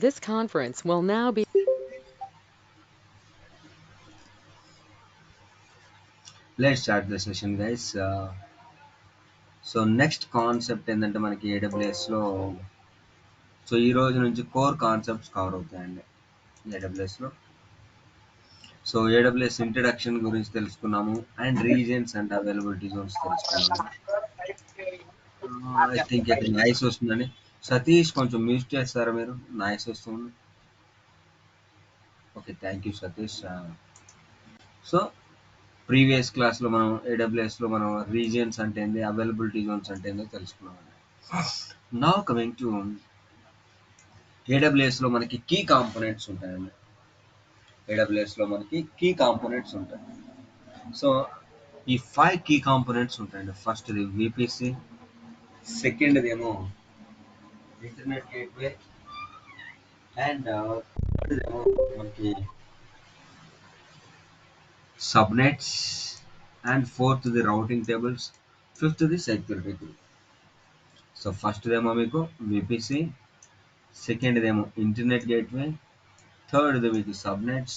This conference will now be. Let's start the session, guys. So next concept ఏంటంటే మనకి ఏడబ్ల్యూఎస్లో so ఈ రోజు నుంచి కోర్ కాన్సెప్ట్స్ కవర్ అవుతాయండి ఏడబ్ల్యూఎస్లో. సో ఏడబ్ల్యూఎస్ ఇంట్రడక్షన్ గురించి తెలుసుకున్నాము and regions and availability Jones తెలుసుకున్నాము. ఐ థింక్ ఇక్కడ నాయిస్ వస్తుందండి. సతీష్ కొంచెం మ్యూట్ చేస్తారా మీరు? నాయిస్ వస్తుంది. Okay, thank you Satish. So previous క్లాస్లో మనం ఏడబ్ల్యూఎస్లో మనం రీజియన్స్ అంటే ఏంది, అవైలబిలిటీ జోన్స్ అంటే ఏందో తెలుసుకున్నామండి. నౌ కమింగ్ టు ఏడబ్ల్యూఎస్లో మనకి కీ కాంపోనెంట్స్ ఉంటాయండి. ఏడబ్ల్యూఎస్లో మనకి కీ కాంపోనెంట్స్ ఉంటాయి. సో ఈ 5 కీ కాంపోనెంట్స్ ఉంటాయండి. ఫస్ట్ది విపిసి, సెకండ్ది ఏమో ఇంటర్నెట్ గేట్వే, అండ్ థర్డ్ది ఏమో మనకి సబ్నెట్స్, అండ్ ఫోర్త్ది రౌటింగ్ టేబుల్స్, ఫిఫ్త్ది సెక్యూరిటీ గ్రూప్. సో ఫస్ట్దేమో మీకు విపిసి, సెకండ్దేమో ఇంటర్నెట్ గేట్వే, థర్డ్ది మీకు సబ్నెట్స్,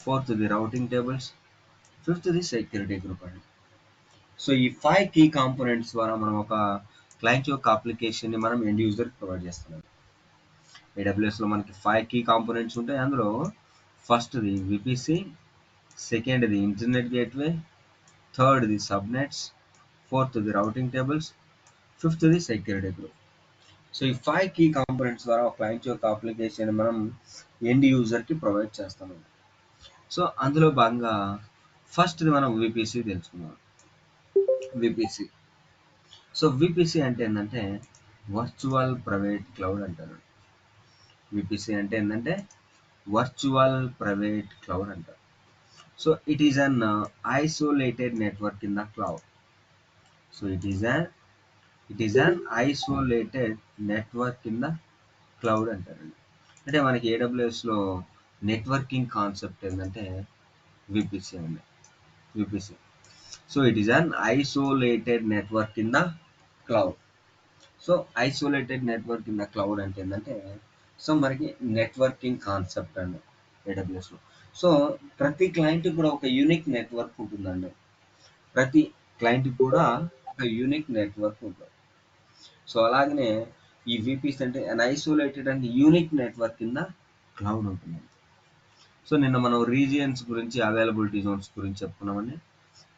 ఫోర్త్ది రౌటింగ్ టేబుల్స్, ఫిఫ్త్ది సెక్యూరిటీ గ్రూప్ అండి. సో ఈ 5 కీ కాంపోనెంట్స్ ద్వారా మనం ఒక క్లయింట్ యొక్క అప్లికేషన్ని మనం ఎండ్ యూజర్కి ప్రొవైడ్ చేస్తున్నాం. ఏడబ్ల్యూఎస్లో మనకి 5 కీ కాంపోనెంట్స్ ఉంటాయి. అందులో ఫస్ట్ది విపిసి, సెకండ్ది ఇంటర్నెట్ గేట్వే, థర్డ్ది సబ్నెట్స్, ఫోర్త్ది రౌటింగ్ టేబుల్స్, ఫిఫ్త్ది సెక్యూరిటీ గ్రూప్. సో ఈ 5 కీ కాంపోనెంట్స్ ద్వారా ఒక క్లయింట్ యొక్క అప్లికేషన్ మనం ఎండ్ యూజర్కి ప్రొవైడ్ చేస్తాము. సో అందులో భాగంగా ఫస్ట్ది మనం విపిసి తెలుసుకున్నాం. విపిసి, సో విపిసి అంటే ఏంటంటే వర్చువల్ ప్రైవేట్ క్లౌడ్ అంటారు. విపిసి అంటే ఏంటంటే వర్చువల్ ప్రైవేట్ క్లౌడ్ అంటారు. So it is an isolated network in the cloud. So it is an isolated network in the cloud అంటారండి. అంటే మనకి ఏడబ్ల్యూఎస్లో నెట్వర్కింగ్ కాన్సెప్ట్ ఏంటంటే విపిసి అండి. VPC, so it is an isolated network in the cloud. So isolated network in the cloud అంటే ఏంటంటే so మనకి networking concept అండి ఏడబ్ల్యూఎస్లో. So ప్రతి క్లయింట్ కూడా ఒక యూనిక్ నెట్వర్క్ ఉంటుందండి. ప్రతి క్లయింట్ కూడా ఒక యూనిక్ నెట్వర్క్ ఉంటుంది. సో అలాగనే ఈ విపిస్ అంటే an isolated and unique network కింద క్లౌడ్ ఉంటుంది. సో నిన్న మనం రీజియన్స్ గురించి, అవైలబిలిటీ జోన్స్ గురించి చెప్పుకున్నామండి.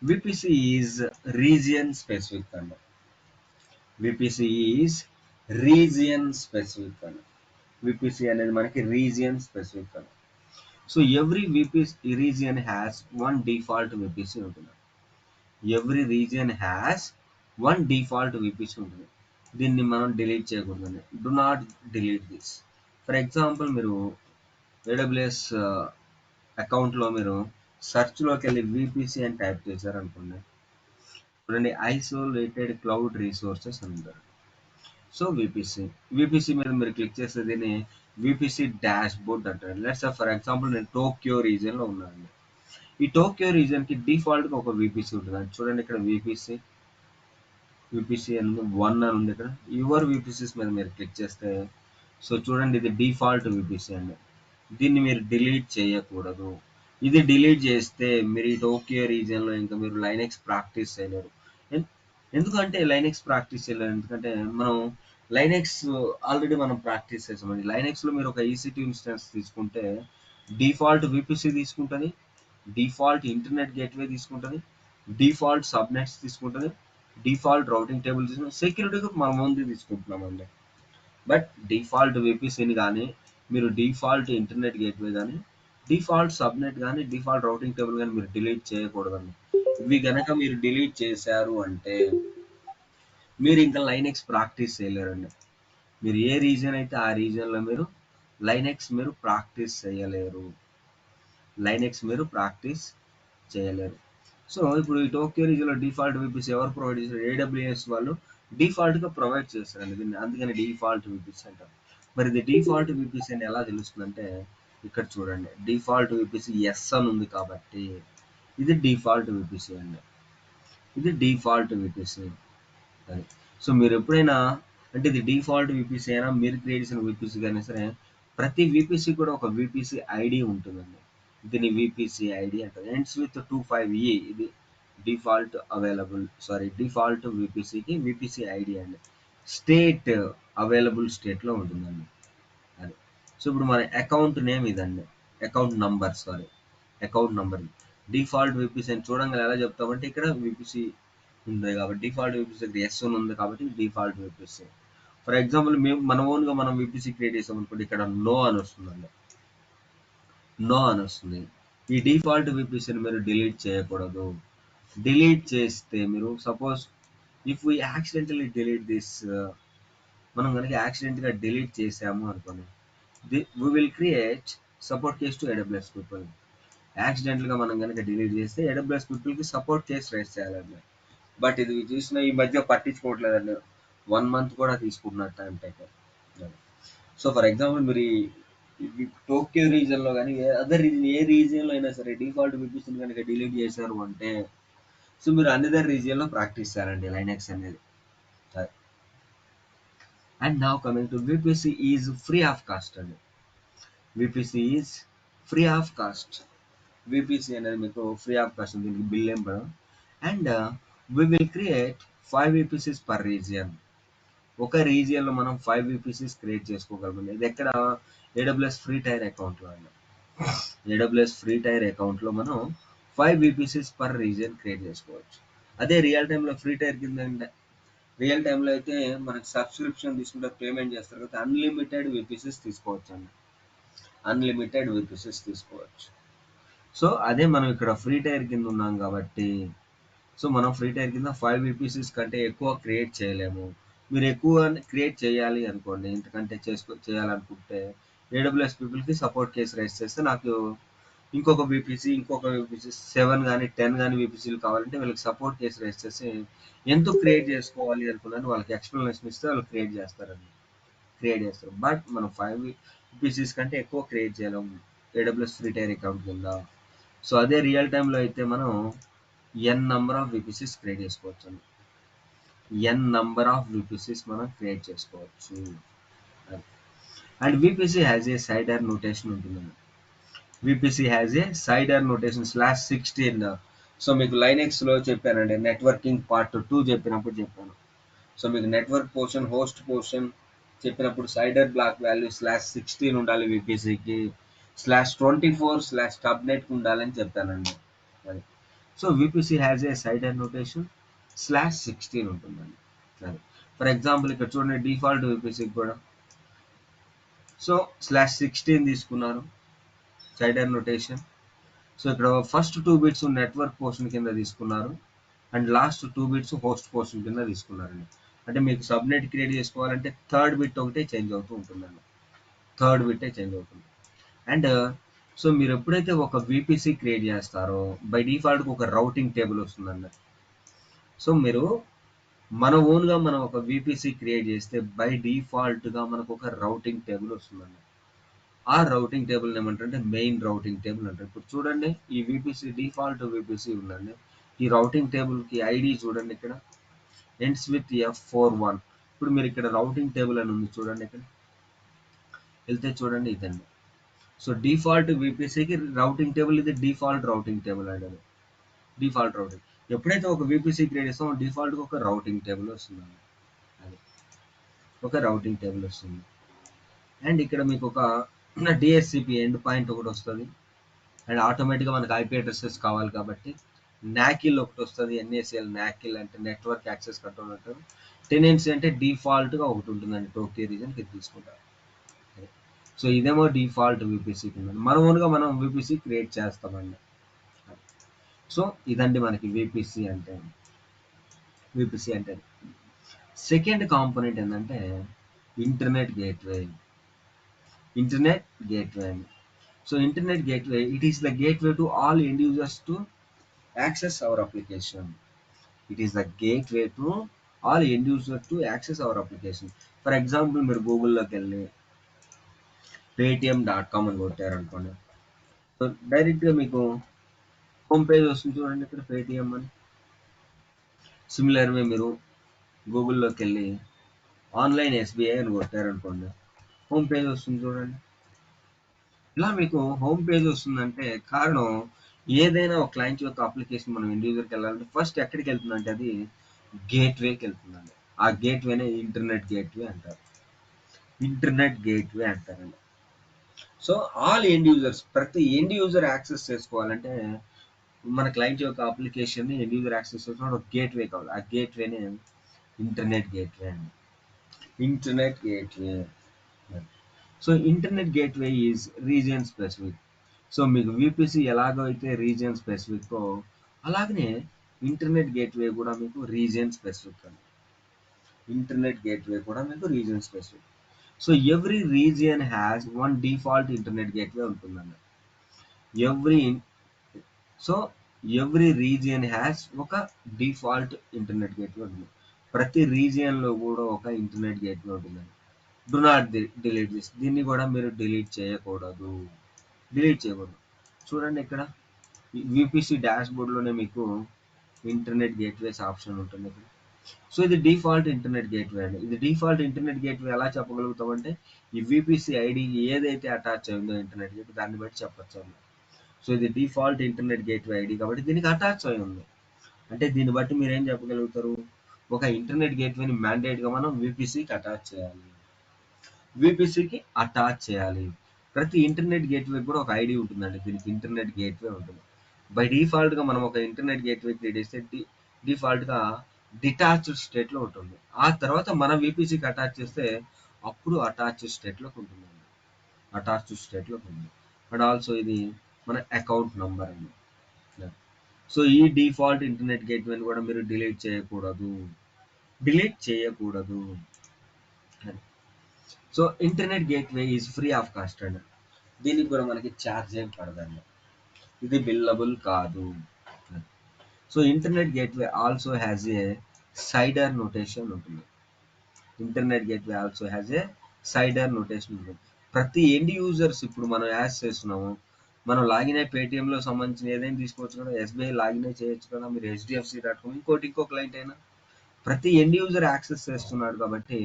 విపిసి ఈజ్ రీజియన్ స్పెసిఫిక్ అండి. విపిసి ఈజ్ రీజియన్ స్పెసిఫిక్ అండి. విపిసి అనేది మనకి రీజియన్ స్పెసిఫిక్ అండి. So every VPC region has one default VPC ఉంటుంది. Every region has one default VPC ఉంటుంది. దీన్ని మనం డిలీట్ చేయకూడదండి. Do not delete this. For example మీరు ఏడబ్ల్యూఎస్ అకౌంట్లో మీరు సెర్చ్లోకి వెళ్ళి విపిసి అని టైప్ చేశారనుకోండి, చూడండి ఐసోలేటెడ్ క్లౌడ్ రిసోర్సెస్ అని ఉంటారు. సో విపిసి మీద మీరు క్లిక్ చేస్తే దీన్ని విపిసి డాష్ బోర్డ్ అంటారు. లెట్స్ ఫర్ ఎగ్జాంపుల్ నేను టోక్యో రీజియన్లో ఉన్నాను. ఈ టోక్యో రీజియన్కి డిఫాల్ట్గా ఒక విపిసి ఉంటుంది. చూడండి ఇక్కడ విపిసి అని 1 అని ఉంది. ఇక్కడ యువర్ విపిసిస్ మీద మీరు క్లిక్ చేస్తే సో చూడండి ఇది డిఫాల్ట్ విపిసి అండి. దీన్ని మీరు డిలీట్ చేయకూడదు. ఇది డిలీట్ చేస్తే మీరు ఈ టోక్యో రీజియన్లో ఇంకా మీరు లైనెక్స్ ప్రాక్టీస్ చేయలేరు. ఎన్- ఎందుకంటే లైనెక్స్ ప్రాక్టీస్ చేయలేరు ఎందుకంటే మనం లైనెక్స్ ఆల్రెడీ మనం ప్రాక్టీస్ చేసామండి. లైనెక్స్లో మీరు ఒక ఈసీ2 ఇన్స్టెన్స్ తీసుకుంటే డిఫాల్ట్ విపిసి తీసుకుంటుంది, డిఫాల్ట్ ఇంటర్నెట్ గేట్వే తీసుకుంటుంది, డిఫాల్ట్ సబ్నెట్స్ తీసుకుంటుంది, డిఫాల్ట్ రౌటింగ్ టేబుల్ తీసుకుంటుంది, సెక్యూరిటీకి మనం ముందు తీసుకుంటున్నామండి. బట్ డిఫాల్ట్ విపిసిని కానీ, మీరు డిఫాల్ట్ ఇంటర్నెట్ గేట్వే కానీ, డిఫాల్ట్ సబ్నెట్ కానీ, డిఫాల్ట్ రౌటింగ్ టేబుల్ కానీ మీరు డిలీట్ చేయకూడదండి. ఇవి గనక మీరు డిలీట్ చేశారు అంటే మీరు ఇంకా లైనెక్స్ ప్రాక్టీస్ చేయలేరండి. మీరు ఏ రీజన్ అయితే ఆ రీజన్లో మీరు లైనెక్స్ మీరు ప్రాక్టీస్ చేయలేరు. లైనెక్స్ మీరు ప్రాక్టీస్ చేయలేరు. సో ఇప్పుడు ఈ టోక్యో రీజియన్లో డిఫాల్ట్ విపిసి ఎవరు ప్రొవైడ్ చేశారు? ఏడబ్ల్యూఎస్ వాళ్ళు డిఫాల్ట్గా ప్రొవైడ్ చేస్తారండి దీన్ని. అందుకని డిఫాల్ట్ విపిసి అంటారు. మరి ఇది డిఫాల్ట్ విపిసి అని ఎలా తెలుస్తుందంటే ఇక్కడ చూడండి, డిఫాల్ట్ విపిసి ఎస్ అని ఉంది కాబట్టి ఇది డిఫాల్ట్ విపిసి అండి. ఇది డిఫాల్ట్ విపిసి అది. సో మీరు ఎప్పుడైనా అంటే ఇది డిఫాల్ట్ విపిసి అయినా మీరు క్రియేట్ చేసిన విపిసి కానీ సరే ప్రతి వీపీసీ కూడా ఒక వీపీసీ ఐడి ఉంటుందండి. దీన్ని వీపీసీ ఐడి అంటారు. ఎండ్స్ విత్ 25E ఇది డిఫాల్ట్ వీపీసీకి వీపీసీ ఐడి అండి. స్టేట్ అవైలబుల్ స్టేట్‌లో ఉంటుందండి. అది. సో, ఇప్పుడు మన అకౌంట్ నేమ్ ఇదండి. Account number sorry. Account number. Default VPC అని చూడంగానే ఎలా చెప్తామంటే ఇక్కడ వీపీసీ ఉంది కాబట్టి డిఫాల్ట్ వీపీసీ దగ్గర ఎస్ అని ఉంది కాబట్టి డిఫాల్ట్ వీపీసీ. ఫర్ ఎగ్జాంపుల్ మేము మన ఓన్‌గా మనం వీపీసీ క్రియేట్ చేసామనుకోండి ఇక్కడ నో అని వస్తుందండి. నో అని వస్తుంది. ఈ డిఫాల్ట్ వీపీసీని మీరు డిలీట్ చేయకూడదు. డిలీట్ చేస్తే మీరు suppose if we accidentally delete this మనం గనుక యాక్సిడెంట్‌గా డిలీట్ చేసాము అనుకోండి. We will create support case to AWS people. యాక్సిడెంటల్‌గా మనం గనుక డిలీట్ చేస్తే ఏడబ్ల్యూఎస్ పీపుల్‌కి సపోర్ట్ కేస్ రైజ్ చేయాలండి. బట్ ఇది చూసిన ఈ మధ్య పట్టించుకోవట్లేదండి. 1 మంత్ కూడా తీసుకుంటున్నారు time taker. So, for example మీరు ఈ టోక్యో రీజియన్‌లో గాని అదర్ రీజియన్ ఏ రీజియన్‌లో అయినా సరే డిఫాల్ట్ వీపీసీని గనుక డిలీట్ చేశారు అంటే సో, మీరు అనదర్ రీజియన్‌లో ప్రాక్టీస్ చేయాలండి లైనక్స్ అనేది. అది. And now coming to VPC is free of cost అండి. VPC is free of cost. VPC అనేది మీకు ఫ్రీ ఆఫ్ కాస్ట్ దీనికి బిల్ ఏం పడదు. And we will create 5 VPCs per region. ఒక రీజియన్‌లో మనం 5 వీపీసీస్ క్రియేట్ చేసుకోగలమండి. ఇది ఎక్కడ ఏడబ్ల్యూఎస్ ఫ్రీ టైర్ అకౌంట్‌లో అండి. ఏడబ్ల్యూఎస్ ఫ్రీ టైర్ అకౌంట్‌లో మనం 5 వీపీసీస్ పర్ రీజియన్ క్రియేట్ చేసుకోవచ్చు. అదే రియల్ టైమ్‌లో ఫ్రీ టైర్ కింద రియల్ టైమ్‌లో అయితే మనకి సబ్స్క్రిప్షన్ తీసుకుంటారు, పేమెంట్ చేస్తారు కాబట్టి అన్‌లిమిటెడ్ వీపీసీస్ తీసుకోవచ్చండి. అన్‌లిమిటెడ్ వీపీసీస్ తీసుకోవచ్చు. సో, అదే మనం ఇక్కడ ఫ్రీ టైర్ కింద ఉన్నాం కాబట్టి సో, మనం ఫ్రీ టైర్ కింద 5 వీపీసీస్ కంటే ఎక్కువ క్రియేట్ చేయలేము. మీరు ఎక్కువ క్రియేట్ చేయాలి అనుకోండి, ఇంతకంటే చేయాలనుకుంటే ఏడబ్ల్యూఎస్ పీపుల్‌కి సపోర్ట్ కేస్ రైజ్ చేస్తే నాకు ఇంకొక వీపీసీ 7 గాని, 10 గాని వీపీసీలు కావాలంటే వీళ్ళకి సపోర్ట్ కేస్ రైజ్ చేసి ఎందుకు క్రియేట్ చేసుకోవాలి అనుకున్నాను వాళ్ళకి ఎక్స్‌ప్లనేషన్ ఇస్తే వాళ్ళు క్రియేట్ చేస్తారండి. క్రియేట్ చేస్తారు. బట్ మనం 5 వీపీసీస్ కంటే ఎక్కువ క్రియేట్ చేయలేము ఏడబ్ల్యూఎస్ ఫ్రీ టైర్ అకౌంట్ కింద. సో, అదే రియల్ టైమ్‌లో అయితే మనం N number of VPCs create చేసుకోవచ్చండి. ఎన్ నంబర్ ఆఫ్ వీపీసీస్ మనం క్రియేట్ చేసుకోవచ్చు. అది. And VPC has a CIDR notation ఉంటుందండి. VPC has a CIDR notation /16. So మీకు లైనెక్స్లో చెప్పానండి నెట్వర్కింగ్ పార్ట్ 2 చెప్పినప్పుడు చెప్పాను. సో మీకు నెట్వర్క్ పోర్షన్ హోస్ట్ పోర్షన్ చెప్పినప్పుడు సైడర్ బ్లాక్ వాల్యూ /16 ఉండాలి వీపీసీకి /24/టబ్నెట్కి ఉండాలని చెప్పానండి. అది. So VPC has a CIDR notation /16 ఉంటుందండి. అది. ఫర్ ఎగ్జాంపుల్ ఇక్కడ చూడండి డిఫాల్ట్ వీపీసీకి కూడా సో /16 తీసుకున్నారు సైడర్ నోటేషన్. సో ఇక్కడ ఫస్ట్ 2 బిట్స్ నెట్వర్క్ పోర్షన్ కింద తీసుకున్నారు and last 2 bits host portion కింద తీసుకున్నారండి. అంటే మీకు సబ్నెట్ క్రియేట్ చేసుకోవాలంటే థర్డ్ బిట్ ఒకటే చేంజ్ అవుతూ ఉంటుందండి. థర్డ్ బిట్టే చేంజ్ అవుతుంది. అండ్ సో మీరు ఎప్పుడైతే ఒక వీపీసీ క్రియేట్ చేస్తారో బై డిఫాల్ట్‌గా ఒక రౌటింగ్ టేబుల్ వస్తుందండి. సో మీరు మన ఓన్‌గా మనం ఒక వీపీసీ క్రియేట్ చేస్తే బై డిఫాల్ట్‌గా మనకు ఒక రౌటింగ్ టేబుల్ వస్తుందండి. ఆ రౌటింగ్ టేబుల్‌ని ఏమంటారంటే మెయిన్ రౌటింగ్ టేబుల్ అంటారు. ఇప్పుడు చూడండి ఈ వీపీసీ డిఫాల్ట్ వీపీసీ ఉందండి. ఈ రౌటింగ్ టేబుల్‌కి ఐడీ చూడండి ఇక్కడ ఎండ్స్ విత్ F41. ఇప్పుడు మీరు ఇక్కడ రౌటింగ్ టేబుల్ అని ఉంది చూడండి ఇక్కడ. వెళ్తే చూడండి ఇదండి. సో డిఫాల్ట్ వీపీసీకి రౌటింగ్ టేబుల్ ఇది డిఫాల్ట్ రౌటింగ్ టేబుల్ అండి అది. Default routing. ఎప్పుడైతే ఒక వీపీసీ క్రియేట్ చేస్తామో డిఫాల్ట్‌గా ఒక రౌటింగ్ టేబుల్ వస్తుందండి. అది. ఒక రౌటింగ్ టేబుల్ వస్తుంది. అండ్ ఇక్కడ మీకు ఒక డిఎస్సిపి ఎండ్ పాయింట్ ఒకటి వస్తుంది. అండ్ ఆటోమేటిక్గా మనకి ఐపీ అడ్రసెస్ కావాలి కాబట్టి నాకిల్ ఒకటి వస్తుంది. ఎన్ఏసిఎల్ నాకిల్ అంటే నెట్వర్క్ యాక్సెస్ కంట్రోల్ అంటారు. టెనెన్సీ అంటే డిఫాల్ట్గా ఒకటి ఉంటుందండి టోక్యో రీజన్కి ఇది తీసుకుంటారు. సో ఇదేమో డిఫాల్ట్ వీపీసీ కింద మన ఓన్గా మనం వీపీసీ క్రియేట్ చేస్తామండి. సో ఇదండి మనకి వీపీసీ అంటే సెకండ్ కాంపోనెంట్ ఏంటంటే ఇంటర్నెట్ గేట్వే. ఇంటర్నెట్ గేట్వే అండి. So internet gateway, it is the gateway to all end users to access our application. It is the gateway to all end users to access our application. For example మీరు గూగుల్లోకి వెళ్ళి పేటిఎం.com అని కొట్టారనుకోండి. So డైరెక్ట్గా మీకు home page వస్తుంది చూడండి ఇక్కడ Paytm అని. Similar way మీరు గూగుల్లోకి వెళ్ళి ఆన్లైన్ ఎస్బీఐ అని కొట్టారనుకోండి హోమ్ పేజ్ వస్తుంది చూడండి. ఇలా మీకు హోమ్ పేజ్ వస్తుందంటే కారణం ఏదైనా ఒక క్లయింట్ యొక్క అప్లికేషన్ మనం ఎండ్ యూజర్కి వెళ్ళాలంటే ఫస్ట్ ఎక్కడికి వెళ్తుందంటే అది గేట్వేకి వెళ్తుందండి. ఆ గేట్వేనే ఇంటర్నెట్ గేట్వే అంటారు. ఇంటర్నెట్ గేట్వే అంటారండి. సో ఆల్ ఎండ్ యూజర్స్, ప్రతి ఎండ్ యూజర్ యాక్సెస్ చేసుకోవాలంటే మన క్లయింట్ యొక్క అప్లికేషన్ని ఎండ్ యూజర్ యాక్సెస్ చేసుకోవడం ఒక గేట్వే కావాలి. ఆ గేట్వేనే ఇంటర్నెట్ గేట్వే అండి. Internet gateway. So internet gateway is region specific. So మీకు విపిసి ఎలాగో అయితే రీజియన్ స్పెసిఫిక్, అలాగనే ఇంటర్నెట్ గేట్వే కూడా మీకు రీజియన్ స్పెసిఫిక్ అండి. ఇంటర్నెట్ గేట్వే కూడా మీకు region specific. So every region has one default internet gateway ఉంటుందండి. Every so every region has ఒక డిఫాల్ట్ ఇంటర్నెట్ గేట్వే ఉంటుంది. ప్రతి రీజియన్లో కూడా ఒక ఇంటర్నెట్ గేట్వే ఉంటుందండి. Do not delete this. దీన్ని కూడా మీరు డిలీట్ చేయకూడదు. డిలీట్ చేయకూడదు. చూడండి ఇక్కడ విపిసి డాష్ బోర్డ్లోనే మీకు ఇంటర్నెట్ గేట్వేస్ ఆప్షన్ ఉంటుంది ఇక్కడ. సో ఇది డిఫాల్ట్ ఇంటర్నెట్ గేట్వే అండి. ఇది డిఫాల్ట్ ఇంటర్నెట్ గేట్వే ఎలా చెప్పగలుగుతామంటే ఈ విపిసి ఐడి ఏదైతే అటాచ్ అయిందో ఇంటర్నెట్ గేట్వే దాన్ని బట్టి చెప్పచ్చు అండి. సో ఇది డిఫాల్ట్ ఇంటర్నెట్ గేట్వే ఐడి కాబట్టి దీనికి అటాచ్ అయి ఉంది. అంటే దీన్ని బట్టి మీరు ఏం చెప్పగలుగుతారు, ఒక ఇంటర్నెట్ గేట్వేని మ్యాండేట్గా మనం విపిసికి అటాచ్ చేయాలి. విపిసికి అటాచ్ చేయాలి. ప్రతి ఇంటర్నెట్ గేట్వే కూడా ఒక ఐడి ఉంటుందండి. దీనికి ఇంటర్నెట్ గేట్వే ఉంటుంది. బై డిఫాల్ట్గా మనం ఒక ఇంటర్నెట్ గేట్వే క్రియేట్ చేస్తే డిఫాల్ట్గా డిటాచ్డ్ స్టేట్లో ఉంటుంది. ఆ తర్వాత మనం విపిసికి అటాచ్ చేస్తే అప్పుడు అటాచ్డ్ స్టేట్లోకి ఉంటుందండి. అటాచ్డ్ స్టేట్లోకి ఉంది. అండ్ ఆల్సో ఇది మన అకౌంట్ నంబర్ అండి. సో ఈ డిఫాల్ట్ ఇంటర్నెట్ గేట్వేని కూడా మీరు డిలీట్ చేయకూడదు. డిలీట్ చేయకూడదు. So internet gateway is free of cost అండి. దీనికి కూడా మనకి ఛార్జ్ ఏం పడదండి. ఇది బిల్లబుల్ కాదు. So internet gateway also has a CIDR notation ఉంటుంది. Internet gateway also has a CIDR notation ఉంటుంది. ప్రతి ఎండ్ యూజర్స్ ఇప్పుడు మనం యాడ్ చేస్తున్నాము, మనం లాగిన్ అయ్యి పేటిఎంలో సంబంధించిన ఏదైనా తీసుకోవచ్చు కదా, ఎస్బీఐ లాగిన్ అయ్యి చేయొచ్చు కదా, మీరు HDFC.com ఇంకో క్లయింట్ అయినా ప్రతి ఎండ్ యూజర్ యాక్సెస్ చేస్తున్నాడు కాబట్టి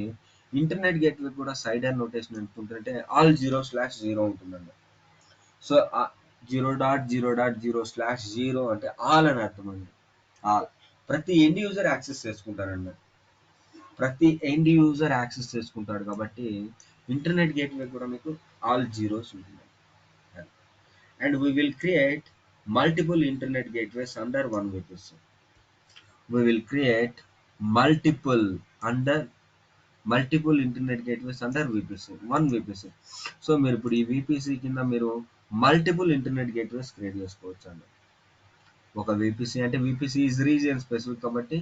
ఇంటర్నెట్ గేట్వే కూడా సైడర్ నోటేషన్ ఎందుకుంటుందంటే ఆల్ 0/0 ఉంటుందండి. సో 0.0.0/0 అంటే ఆల్ అని అర్థం అండి. ఆల్ ప్రతి ఎండ్ యూజర్ యాక్సెస్ చేసుకుంటారండి. ప్రతి ఎండ్ యూజర్ యాక్సెస్ చేసుకుంటాడు కాబట్టి ఇంటర్నెట్ గేట్వే కూడా మీకు ఆల్ జీరోస్ ఉంటుంది. And we will create multiple internet gateways under one VPC. We will create multiple under multiple internet gateways under VPC, one VPC. So మీరు ఇప్పుడు ఈ విపిసి కింద మీరు మల్టిపుల్ ఇంటర్నెట్ గేట్వేస్ క్రియేట్ చేసుకోవచ్చు అండి. ఒక విపిసి అంటే విపిసి ఈజ్ రీజియన్ స్పెసిఫిక్ కాబట్టి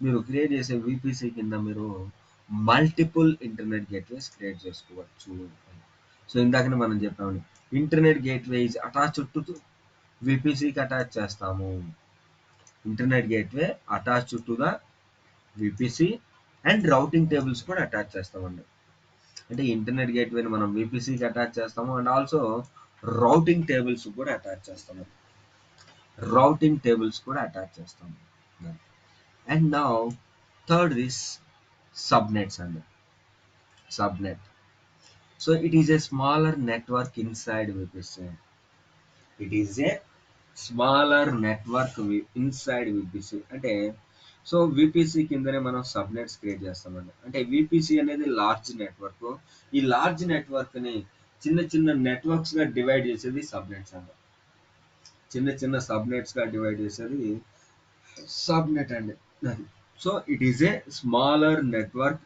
మీరు క్రియేట్ చేసే విపిసి కింద మీరు మల్టిపుల్ ఇంటర్నెట్ గేట్వేస్ క్రియేట్ చేసుకోవచ్చు. సో ఇందాకనే మనం చెప్పాము internet gateway is attached to విపిసికి అటాచ్ చేస్తాము. Internet gateway attached to the VPC and routing tables కూడా అటాచ్ చేస్తామండి. అంటే ఇంటర్నెట్ గేట్వేని మనం విపిసికి అటాచ్ చేస్తాము అండ్ ఆల్సో రౌటింగ్ టేబుల్స్ కూడా అటాచ్ చేస్తాము. రౌటింగ్ టేబుల్స్ కూడా అటాచ్ చేస్తాము. And now third is subnets అండి. Subnet. So it is a smaller network inside VPC. It is a smaller network inside VPC. అంటే సో విపిసి కిందనే మనం subnets create చేస్తామండి. అంటే విపిసి అనేది లార్జ్ నెట్వర్క్. ఈ లార్జ్ నెట్వర్క్ ని చిన్న చిన్న నెట్వర్క్స్ గా డివైడ్ చేసేది సబ్నెట్స్ అండి. చిన్న చిన్న సబ్నెట్స్ గా డివైడ్ చేసేది సబ్నెట్ అండి. So it is a smaller network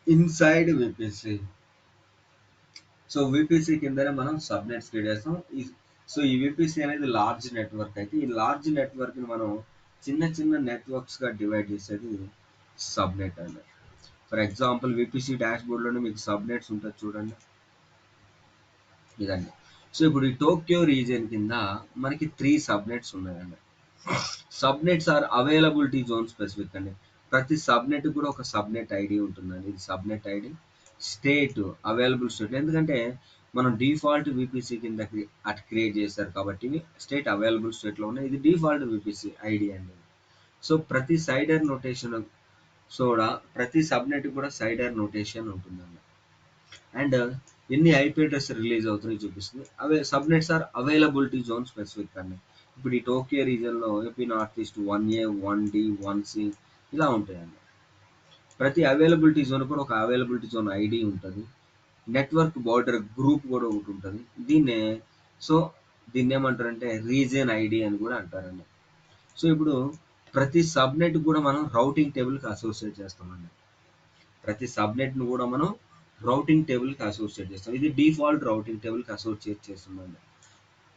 inside VPC. So VPC కిందనే మనం సబ్నెట్స్ క్రియేట్ చేస్తాం. సో ఈ విపిసి అనేది లార్జ్ నెట్వర్క్ అయితే ఈ లార్జ్ నెట్వర్క్ ని మనం చిన్న చిన్న నెట్వర్క్స్ గా డివైడ్ చేసేది సబ్నెట్ అండి. ఫర్ ఎగ్జాంపుల్ విపిసి డాష్ బోర్డ్లోనే మీకు సబ్నెట్స్ ఉంటుంది చూడండి, ఇదండి. సో ఇప్పుడు ఈ టోక్యో రీజియన్ కింద మనకి 3 సబ్నెట్స్ ఉన్నాయండి. Subnets are availability zone specific అండి. ప్రతి సబ్నెట్ కూడా ఒక సబ్నెట్ ఐడి ఉంటుందండి. ఇది subnet ID. State available state, ఎందుకంటే మనం డిఫాల్ట్ విపిసి కింద అట్ క్రియేట్ చేశారు కాబట్టి స్టేట్ అవైలబుల్ స్టేట్లో ఉన్నాయి. ఇది డిఫాల్ట్ విపిసి ఐడి అండి. సో ప్రతి సైడర్ నోటేషన్ ప్రతి సబ్నెట్ కూడా సైడర్ నోటేషన్ ఉంటుందండి. అండ్ ఎన్ని ఐపీ అడ్రస్ రిలీజ్ అవుతున్నాయి చూపిస్తుంది. Subnets are availability zone specific అండి. ఇప్పుడు ఈ టోక్యో రీజియన్లో AP north east 1A 1D 1C ఇలా ఉంటాయండి. ప్రతి అవైలబిలిటీ జోన్ కూడా ఒక అవైలబిలిటీ జోన్ ఐడి ఉంటుంది. నెట్వర్క్ బార్డర్ గ్రూప్ కూడా ఒకటి ఉంటుంది. దీన్నే సో దీన్ని ఏమంటారంటే రీజియన్ ఐడి అని కూడా అంటారండి. సో ఇప్పుడు ప్రతి సబ్నెట్ కూడా మనం రౌటింగ్ టేబుల్కి అసోసియేట్ చేస్తామండి. ప్రతి సబ్నెట్ను కూడా మనం రౌటింగ్ టేబుల్కి అసోసియేట్ చేస్తాం. ఇది డిఫాల్ట్ రౌటింగ్ టేబుల్కి అసోసియేట్ చేస్తుందండి.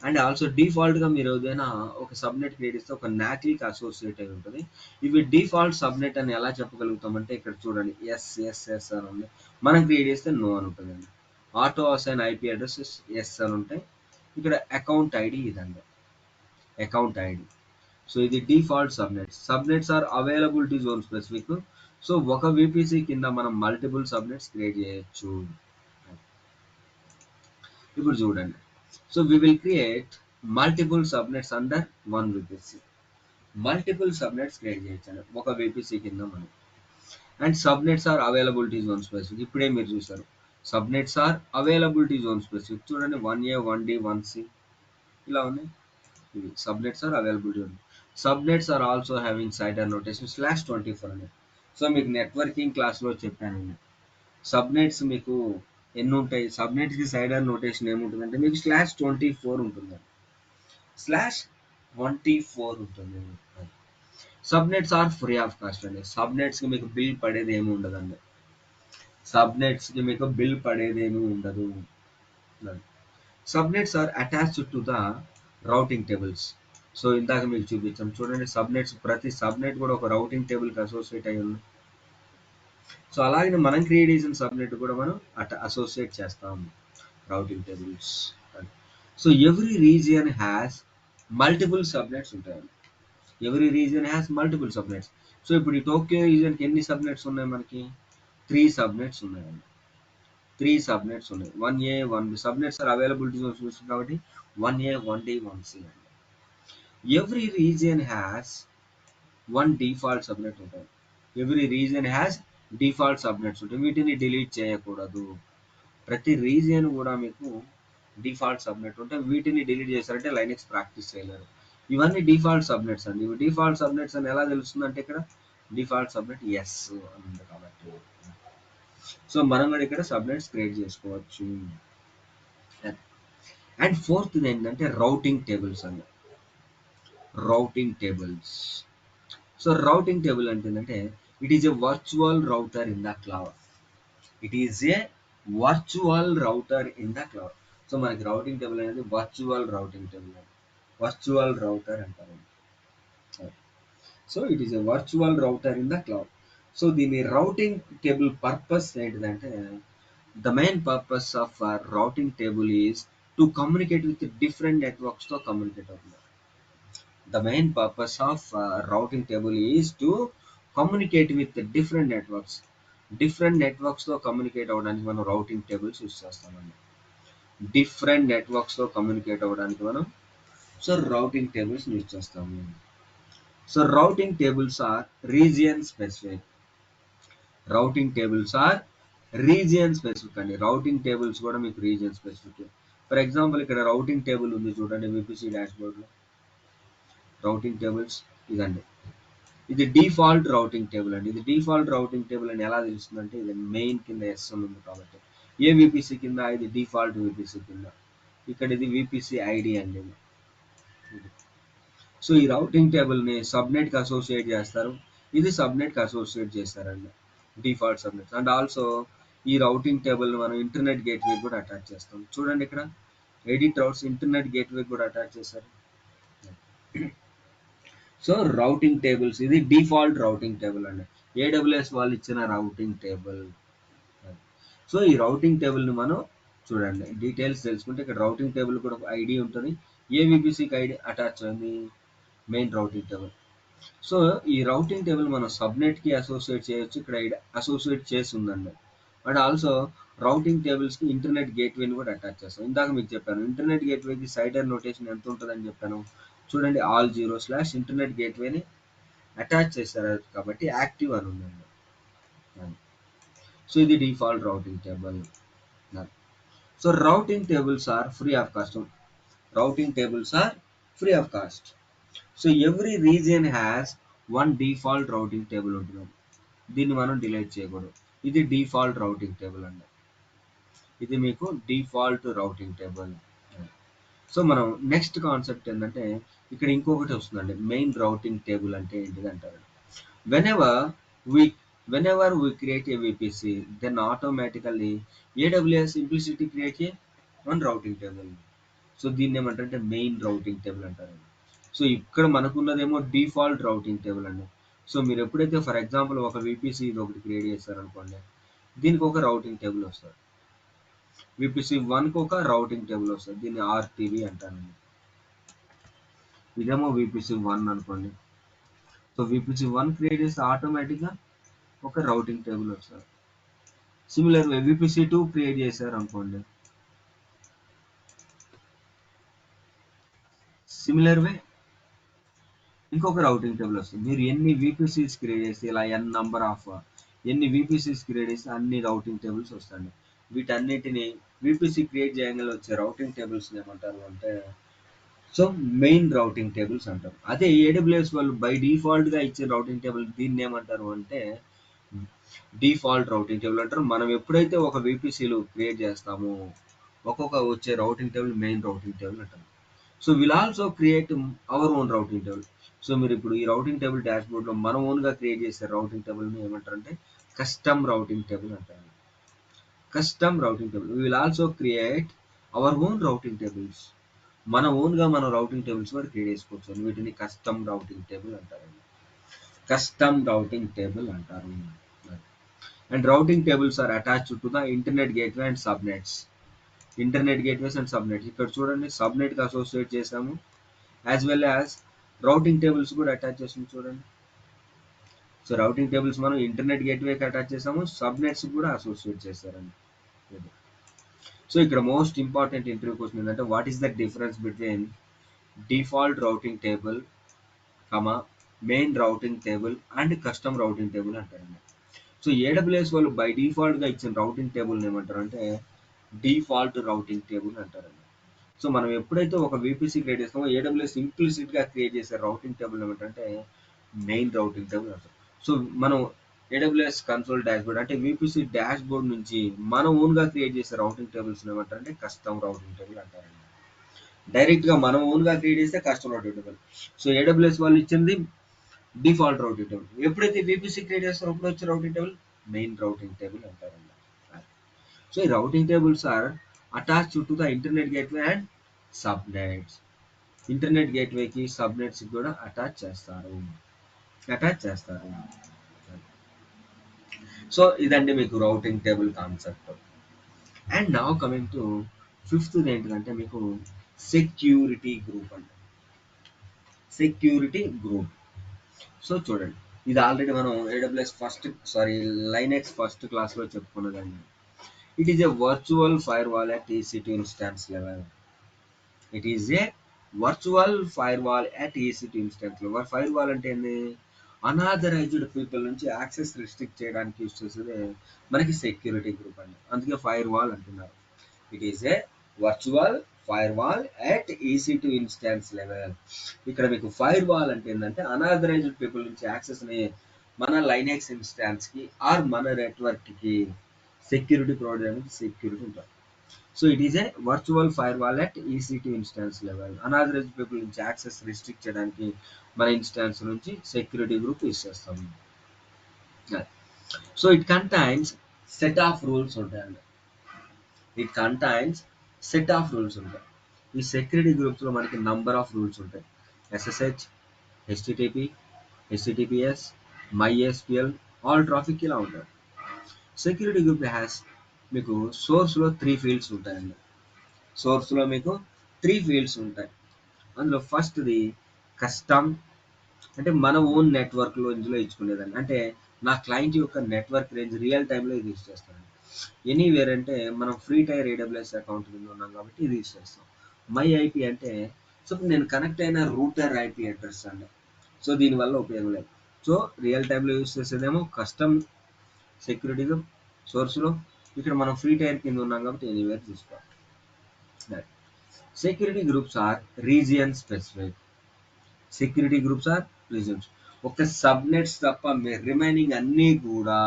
అండ్ ఆల్సో డిఫాల్ట్గా మీరు ఏదైనా ఒక సబ్నెట్ క్రియేట్ చేస్తే ఒక నాట్లీకి అసోసియేట్ అయి ఉంటుంది. ఇవి డిఫాల్ట్ సబ్నెట్ అని ఎలా చెప్పగలుగుతామంటే ఇక్కడ చూడండి ఎస్ఎస్ఎస్ అని ఉంది. మనం క్రియేట్ చేస్తే నో అని ఉంటుందండి. Auto assign IP address yes అని ఉంటాయి. ఇక్కడ అకౌంట్ ఐడి ఇదండి, అకౌంట్ ఐడి. సో ఇది default subnets. Subnets are availability zone specific. So ఒక విపిసి కింద మనం మల్టిపుల్ సబ్నెట్స్ క్రియేట్ చేయొచ్చు. ఇప్పుడు చూడండి. So we will create multiple subnets under one VPC. Multiple subnets create చేయొచ్చండి ఒక విపిసి కింద మనం. And subnets are availability zone specific. ఇప్పుడే మీరు చూసారు subnets are availability zone specific. చూడండి 1A 1D 1C ఇలా ఉన్నాయి. ఇవి subnets are availability zone. Subnets are also having CIDR notation /24 అని. సో మీకు నెట్వర్కింగ్ క్లాస్లో చెప్పాను. సబ్నెట్స్ మీకు ఎన్ని ఉంటాయి? సబ్నెట్స్కి సైడర్ నోటేషన్ ఏముంటుందంటే మీకు /24 ఉంటుంది. /24 ఉంటుంది. Subnets are free of cost అండి. సబ్నెట్స్కి మీకు బిల్ పడేది ఏమి ఉండదండి. సబ్నెట్స్కి మీకు బిల్ పడేది ఏమి ఉండదు. Subnets are attached to the routing tables. So ఇందాక మీకు చూపించాం చూడండి. సబ్నెట్స్ ప్రతి సబ్నెట్ కూడా ఒక రౌటింగ్ టేబుల్కి అసోసియేట్ అయ్యి ఉంది. సో అలాగే మనం క్రియేట్ చేసిన సబ్నెట్ కూడా మనం అసోసియేట్ చేస్తాం routing tables. So every region has multiple subnets ఉంటాయండి. Every region has multiple subnets. So ఇప్పుడు ఈ టోక్యో రీజియన్కి ఎన్ని సబ్నెట్స్ ఉన్నాయి? మనకి 3 సబ్నెట్స్ ఉన్నాయండి. 3 సబ్నెట్స్ ఉన్నాయి. 1A 1B subnets are availability Jones కాబట్టి 1A 1D 1C అండి. Every region has one default subnet ఉంటుంది. Every region has default subnets ఉంటాయి. వీటిని డిలీట్ చేయకూడదు. ప్రతి రీజియన్ కూడా మీకు డిఫాల్ట్ సబ్నెట్ ఉంటాయి. వీటిని డిలీట్ చేశారంటే లైనక్స్ ప్రాక్టీస్ చేయలేరు. ఇవన్నీ డిఫాల్ట్ సబ్నెట్స్ అండి. ఇవి డిఫాల్ట్ సబ్నెట్స్ అని ఎలా తెలుస్తుందంటే ఇక్కడ డిఫాల్ట్ సబ్నెట్ ఎస్ అని ఉంది కాబట్టి. సో మనం కూడా ఇక్కడ సబ్నెట్స్ క్రియేట్ చేసుకోవచ్చు. అండ్ ఫోర్త్ ఏంటంటే రౌటింగ్ టేబుల్స్ అండి. Routing tables. So routing table అంటే ఏంటంటే it is a virtual router in the cloud. It is a virtual router in the cloud. So మనకి రౌటింగ్ టేబుల్ అనేది virtual routing table, virtual router అంటారు. So it is a virtual router in the cloud. So దీని routing table purpose ఏంటిదంటే the main purpose of routing table is to communicate with different నెట్వర్క్స్తో communicate అవుతుంది. The main purpose of routing table is to communicate with different networks. Different నెట్వర్క్స్తో communicate అవ్వడానికి మనం routing tables use చేస్తామండి. Different నెట్వర్క్స్తో communicate అవ్వడానికి మనం routing tables use చేస్తాము. So routing tables are region specific. Routing tables are region specific అండి. Routing tables కూడా మీకు రీజియన్ స్పెసిఫిక్. ఫర్ ఎగ్జాంపుల్ ఇక్కడ రౌటింగ్ టేబుల్ ఉంది చూడండి విపిసి డాష్బోర్డ్లో. రౌటింగ్ టేబుల్స్ ఇదండి. ఇది డిఫాల్ట్ రౌటింగ్ టేబుల్ అండి. ఇది డిఫాల్ట్ రౌటింగ్ టేబుల్ అని ఎలా తెలుస్తుందంటే ఇది మెయిన్ కింద ఎస్ ఉంది కాబట్టి ఏ విపిసి కింద ఇది డిఫాల్ట్ విపిసి కింద. ఇక్కడ ఇది విపిసి ఐడి అండి. సో ఈ రౌటింగ్ టేబుల్ని సబ్నెట్కి అసోసియేట్ చేస్తారు. ఇది సబ్నెట్కి అసోసియేట్ చేస్తారండి డిఫాల్ట్ సబ్నెట్స్. అండ్ ఆల్సో ఈ రౌటింగ్ టేబుల్ని మనం ఇంటర్నెట్ గేట్వే కూడా అటాచ్ చేస్తాం. చూడండి ఇక్కడ ఎడిట్ రౌట్స్ ఇంటర్నెట్ గేట్వే కూడా అటాచ్ చేస్తారు. సో రౌటింగ్ టేబుల్స్ ఇది డిఫాల్ట్ రౌటింగ్ టేబుల్ అండి. AWS వాళ్ళు ఇచ్చిన రౌటింగ్ టేబుల్. సో ఈ రౌటింగ్ టేబుల్ని మనం చూడండి డీటెయిల్స్ తెలుసుకుంటే ఇక్కడ రౌటింగ్ టేబుల్ కూడా ఒక ఐడి ఉంటుంది. ఏ విపిసికి ఐడి అటాచ్ అయింది మెయిన్ రౌటింగ్ టేబుల్. సో ఈ రౌటింగ్ టేబుల్ మనం సబ్నెట్కి అసోసియేట్ చేయొచ్చు. ఇక్కడ అసోసియేట్ చేసి ఉందండి. అండ్ ఆల్సో రౌటింగ్ టేబుల్స్కి ఇంటర్నెట్ గేట్వేని కూడా అటాచ్ చేస్తాం. ఇందాక మీకు చెప్పాను ఇంటర్నెట్ గేట్వేకి సైడర్ నోటేషన్ ఎంత ఉంటుందని చెప్పాను. చూడండి ఆల్ జీరో స్లాష్ ఇంటర్నెట్ గేట్వేని అటాచ్ చేశారు కాబట్టి యాక్టివ్ అని ఉందండి. సో ఇది default routing table. So routing tables are free of cost. Routing tables are free of cost. So every region has one default routing table ఉంటుంది. దీన్ని మనం delete చేయకూడదు. ఇది డిఫాల్ట్ రౌటింగ్ టేబుల్ అండి. ఇది మీకు డిఫాల్ట్ రౌటింగ్ టేబుల్. సో మనం next concept ఏంటంటే ఇక్కడ ఇంకొకటి వస్తుందండి. మెయిన్ రౌటింగ్ టేబుల్ అంటే ఏంటిది అంటారు. whenever we whenever we create a VPC, then automatically AWS implicitly create a one routing table. So దీన్ని ఏమంటారంటే మెయిన్ రౌటింగ్ టేబుల్ అంటారు. సో ఇక్కడ మనకున్నదేమో డిఫాల్ట్ రౌటింగ్ టేబుల్ అండి. సో మీరు ఎప్పుడైతే ఫర్ ఎగ్జాంపుల్ ఒక VPC ఇది ఒకటి క్రియేట్ చేస్తారనుకోండి, దీనికి ఒక రౌటింగ్ టేబుల్ వస్తుంది. VPC 1కి ఒక రౌటింగ్ టేబుల్ వస్తుంది. దీన్ని ఆర్టీవీ అంటారండి. ఇదేమో VPC 1 అనుకోండి. సో VPC 1 క్రియేట్ చేస్తే ఆటోమేటిక్గా ఒక రౌటింగ్ టేబుల్ వస్తుంది. సిమిలర్ వే VPC 2 క్రియేట్ చేశారు అనుకోండి, సిమిలర్ వే ఇంకొక రౌటింగ్ టేబుల్ వస్తుంది. మీరు ఎన్ని VPCs క్రియేట్ చేస్తే ఇలా ఎన్ని VPCs క్రియేట్ చేస్తే అన్ని రౌటింగ్ టేబుల్స్ వస్తాయండి. వీటన్నిటిని VPC క్రియేట్ చేయగల వచ్చే రౌటింగ్ టేబుల్స్ ఏమంటారు అంటే సో మెయిన్ రౌటింగ్ టేబుల్స్ అంటారు. అదే AWS వాళ్ళు బై డిఫాల్ట్గా ఇచ్చే రౌటింగ్ టేబుల్ దీన్ని ఏమంటారు అంటే డిఫాల్ట్ రౌటింగ్ టేబుల్ అంటారు. మనం ఎప్పుడైతే ఒక VPCలు క్రియేట్ చేస్తామో ఒక్కొక్క వచ్చే routing table main routing table అంటారు. So will also create our own routing table. So మీరు ఇప్పుడు ఈ రౌటింగ్ టేబుల్ డాష్బోర్డ్లో మనం ఓన్గా క్రియేట్ చేసే రౌటింగ్ టేబుల్ని ఏమంటారంటే కస్టమ్ రౌటింగ్ టేబుల్ అంటారు. Custom routing table will also create our own routing tables. మన ఓన్గా మనం రౌటింగ్ టేబుల్స్ కూడా క్రియేట్ చేసుకోవచ్చు. వీటిని కస్టమ్ రౌటింగ్ టేబుల్ అంటారు. కస్టమ్ రౌటింగ్ టేబుల్ అంటారు. And routing tables are attached to the internet gateway and subnets. Internet gateways and subnets. ఇక్కడ చూడండి సబ్నెట్కి అసోసియేట్ చేసాము, as well as routing tables కూడా అటాచ్ చేసాము చూడండి. సో రౌటింగ్ టేబుల్స్ మనం ఇంటర్నెట్ గేట్వేకి అటాచ్ చేసాము, సబ్నెట్స్ కూడా అసోసియేట్ చేశారండి. సో ఇక్కడ మోస్ట్ ఇంపార్టెంట్ ఇంటర్వ్యూ క్వశ్చన్ ఏంటంటే what is the difference between default routing table main routing table and custom routing table అంటారండి. సో AWS వాళ్ళు బై డిఫాల్ట్గా ఇచ్చిన రౌటింగ్ టేబుల్ని ఏమంటారు అంటే డిఫాల్ట్ రౌటింగ్ టేబుల్ అంటారండి. సో మనం ఎప్పుడైతే ఒక VPC క్రియేట్ చేస్తామో AWS ఇంప్లిసిట్గా క్రియేట్ చేసే రౌటింగ్ టేబుల్ ఏమంటే మెయిన్ రౌటింగ్ టేబుల్ అంటారు. సో మనం AWS కన్సోల్ డాష్బోర్డ్ అంటే VPC డాష్బోర్డ్ నుంచి మనం ఓన్గా క్రియేట్ చేసే రౌటింగ్ టేబుల్స్ ఏమంటారంటే కస్టమ్ రౌటింగ్ టేబుల్ అంటారండి. డైరెక్ట్గా మనం ఓన్గా క్రియేట్ చేస్తే custom routing table. So AWS వాళ్ళు ఇచ్చింది డిఫాల్ట్ రౌటింగ్ టేబుల్. ఎప్పుడైతే VPC క్రియేట్ చేస్తారో అప్పుడు వచ్చే routing table main routing table అంటారండి. సో ఈ routing tables are attached to the internet gateway and subnets. Internet గేట్వేకి సబ్నెట్స్కి కూడా అటాచ్ చేస్తారు. సో ఇదండి మీకు routing table concept. And now coming to fifth ఏంటంటే మీకు సెక్యూరిటీ గ్రూప్ అండి. Security group. సో చూడండి ఇది ఆల్రెడీ మనం AWS లైనెక్స్ ఫస్ట్ క్లాస్లో చెప్పుకున్నదండి. It is a virtual firewall at EC2 instance level. It is a virtual firewall at EC2 instance level. Firewall అంటే ఏంది? Unauthorized people నుంచి access restrict చేయడానికి use చేసేది మనకి security group అండి. అందుకే ఫైర్ వాల్ అంటున్నారు. It is a virtual firewall at EC2 instance level. ఇక్కడ మీకు ఫైర్ వాల్ అంటే ఏంటంటే అనాథరైజ్డ్ పీపుల్ నుంచి యాక్సెస్ని మన లైనెక్స్ ఇన్స్టాన్స్కి ఆర్ మన నెట్వర్క్కి సెక్యూరిటీ ప్రొవైడ్ చేయడానికి సెక్యూరిటీ ఉంటుంది. So it is a virtual firewall at EC2 instance level. Unauthorised people నుంచి యాక్సెస్ రిస్ట్రిక్ట్ చేయడానికి మన ఇన్స్టాన్స్ నుంచి సెక్యూరిటీ గ్రూప్ యూస్ చేస్తాము. So it contains set of rules ఉంటాయండి. ఉంటాయి. ఈ సెక్యూరిటీ గ్రూప్స్లో మనకి నంబర్ ఆఫ్ రూల్స్ ఉంటాయి. SSH, HTTP, HTTPS, MySQL, all traffic ఇలా ఉంటాయి. సెక్యూరిటీ గ్రూప్ హ్యాస్ మీకు సోర్స్లో 3 ఫీల్డ్స్ ఉంటాయండి. సోర్స్లో మీకు 3 ఫీల్డ్స్ ఉంటాయి. అందులో ఫస్ట్ది కస్టమ్, అంటే మన ఓన్ నెట్వర్క్లో ఇందులో ఇచ్చుకునేదాన్ని. అంటే నా క్లయింట్ యొక్క నెట్వర్క్ రేంజ్ రియల్ టైంలో ఇది యూస్ చేస్తాను. ఎనీవేర్ అంటే మనం ఫ్రీ టైర్ AWS అకౌంట్ కింద ఉన్నాం కాబట్టి ఇది యూస్ చేస్తాం. మై ఐపీ అంటే సో నేను కనెక్ట్ అయిన రూటర్ IP అడ్రస్ అండి. సో దీనివల్ల ఉపయోగం లేదు. సో రియల్ టైంలో యూస్ చేసేదేమో కస్టమ్ సెక్యూరిటీ సోర్స్లో. ఇక్కడ మనం ఫ్రీ టైర్ కింద ఉన్నాం కాబట్టి ఎనీవేర్ తీసుకోవాలి. that security groups are region specific. Security groups are regions. ఒక సబ్నెట్స్ తప్ప రిమైనింగ్ అన్నీ కూడా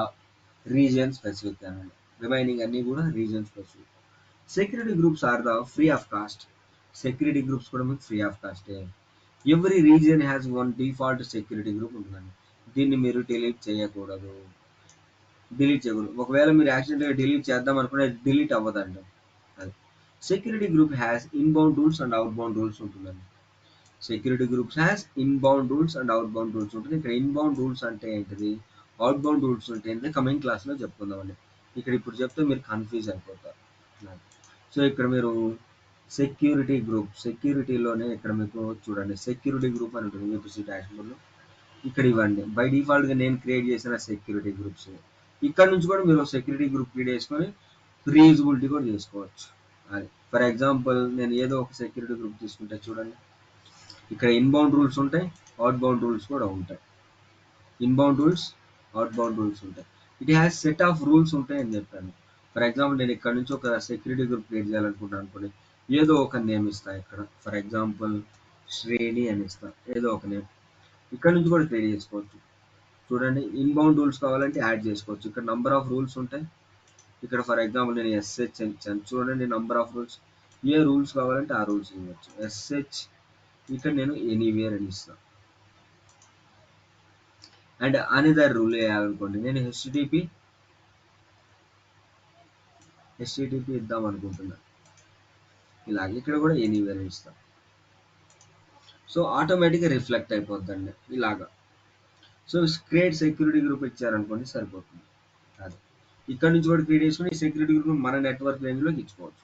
రీజియన్ స్పెసిఫిక్ అనండి. రిమైనింగ్ అన్నీ కూడా region specific. Security groups are the free of cost. Security groups కూడా మీకు ఫ్రీ ఆఫ్ కాస్టే. Every region has one default security group ఉంటుందండి. దీన్ని మీరు డిలీట్ చేయకూడదు. ఒకవేళ మీరు యాక్సిడెంట్గా డిలీట్ చేద్దాం అనుకుంటే డిలీట్ అవ్వదండి. అది security group has inbound rules and outbound rules ఉంటుందండి. Security groups has inbound rules and outbound rules ఉంటుంది. ఇక్కడ ఇన్బౌండ్ రూల్స్ అంటే ఏంటిది, అవుట్ బౌండ్ రూల్స్ అంటే ఏంటిది కమింగ్ క్లాస్లో చెప్పుకుందామండి. ఇక్కడ ఇప్పుడు చెప్తే మీరు కన్ఫ్యూజ్ అయిపోతారు. సో ఇక్కడ మీరు సెక్యూరిటీలోనే ఇక్కడ మీకు చూడండి సెక్యూరిటీ గ్రూప్ అని ఉంటుంది యూపీసీ డాష్బోర్డ్లో. ఇక్కడ ఇవ్వండి బై డిఫాల్ట్గా నేను క్రియేట్ చేసిన సెక్యూరిటీ గ్రూప్స్. ఇక్కడ నుంచి కూడా మీరు సెక్యూరిటీ గ్రూప్ క్రియేట్ చేసుకొని రీయూజబిలిటీ కూడా చేసుకోవచ్చు. అది ఫర్ ఎగ్జాంపుల్ నేను ఏదో ఒక సెక్యూరిటీ గ్రూప్ తీసుకుంటే చూడండి, ఇక్కడ ఇన్బౌండ్ రూల్స్ ఉంటాయి, అవుట్ బౌండ్ రూల్స్ కూడా ఉంటాయి. Inbound rules, outbound rules ఉంటాయి. It has set of rules ఉంటాయి అని చెప్పాను. ఫర్ ఎగ్జాంపుల్ నేను ఇక్కడ నుంచి ఒక సెక్యూరిటీ గ్రూప్ క్రియేట్ చేయాలనుకుంటాను అనుకోండి, ఏదో ఒక నేమ్ ఇస్తా. ఇక్కడ ఫర్ ఎగ్జాంపుల్ శ్రేణి అని ఇస్తా, ఏదో ఒక నేమ్. ఇక్కడ నుంచి కూడా క్రియేట్ చేసుకోవచ్చు. చూడండి ఇన్బౌండ్ రూల్స్ కావాలంటే యాడ్ చేసుకోవచ్చు. ఇక్కడ నంబర్ ఆఫ్ రూల్స్ ఉంటాయి. ఇక్కడ ఫర్ ఎగ్జాంపుల్ నేను ఎస్హెచ్ అని ఇచ్చాను. చూడండి number of rules. A rules కావాలంటే ఆ రూల్స్ ఇవ్వచ్చు. ఎస్హెచ్ ఇక్కడ నేను ఎనీవేర్ అని ఇస్తాను. అండ్ అనదర్ రూల్ వేయాలనుకోండి, నేను హెచ్టిటిపి ఇద్దాం అనుకుంటున్నాను. ఇలాగ ఇక్కడ కూడా ఎనీవేర్ అని ఇస్తాం. సో ఆటోమేటిక్గా రిఫ్లెక్ట్ అయిపోద్దండి ఇలాగా. సో క్రియేట్ సెక్యూరిటీ గ్రూప్ ఇచ్చారనుకోండి సరిపోతుంది. అది ఇక్కడ నుంచి కూడా క్రియేట్ చేసుకుని సెక్యూరిటీ గ్రూప్ మన నెట్వర్క్ రేంజ్లోకి ఇచ్చుకోవచ్చు.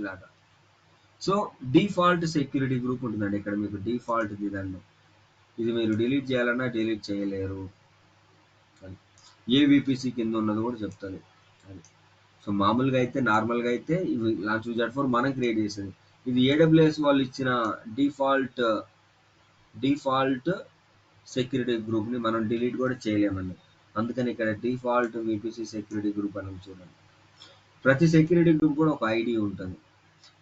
ఇలాగా. సో డిఫాల్ట్ సెక్యూరిటీ గ్రూప్ ఉంటుందండి. ఇక్కడ మీకు డిఫాల్ట్ ఇదండి. ఇది మీరు డిలీట్ చేయాలన్నా డిలీట్ చేయలేరు. అది ఏ విపిసి కింద ఉన్నది కూడా చెప్తుంది. అది సో మామూలుగా అయితే నార్మల్గా అయితే ఇవి లాంచ్ Z4 మనం క్రియేట్ చేసేది. ఇది ఏడబ్ల్యూఎస్ వాళ్ళు ఇచ్చిన డిఫాల్ట్ డిఫాల్ట్ సెక్యూరిటీ గ్రూప్ని మనం డిలీట్ కూడా చేయలేమండి. అందుకని ఇక్కడ డిఫాల్ట్ విపిసి సెక్యూరిటీ గ్రూప్ అని చూడండి. ప్రతి సెక్యూరిటీ గ్రూప్ కూడా ఒక ఐడి ఉంటుంది.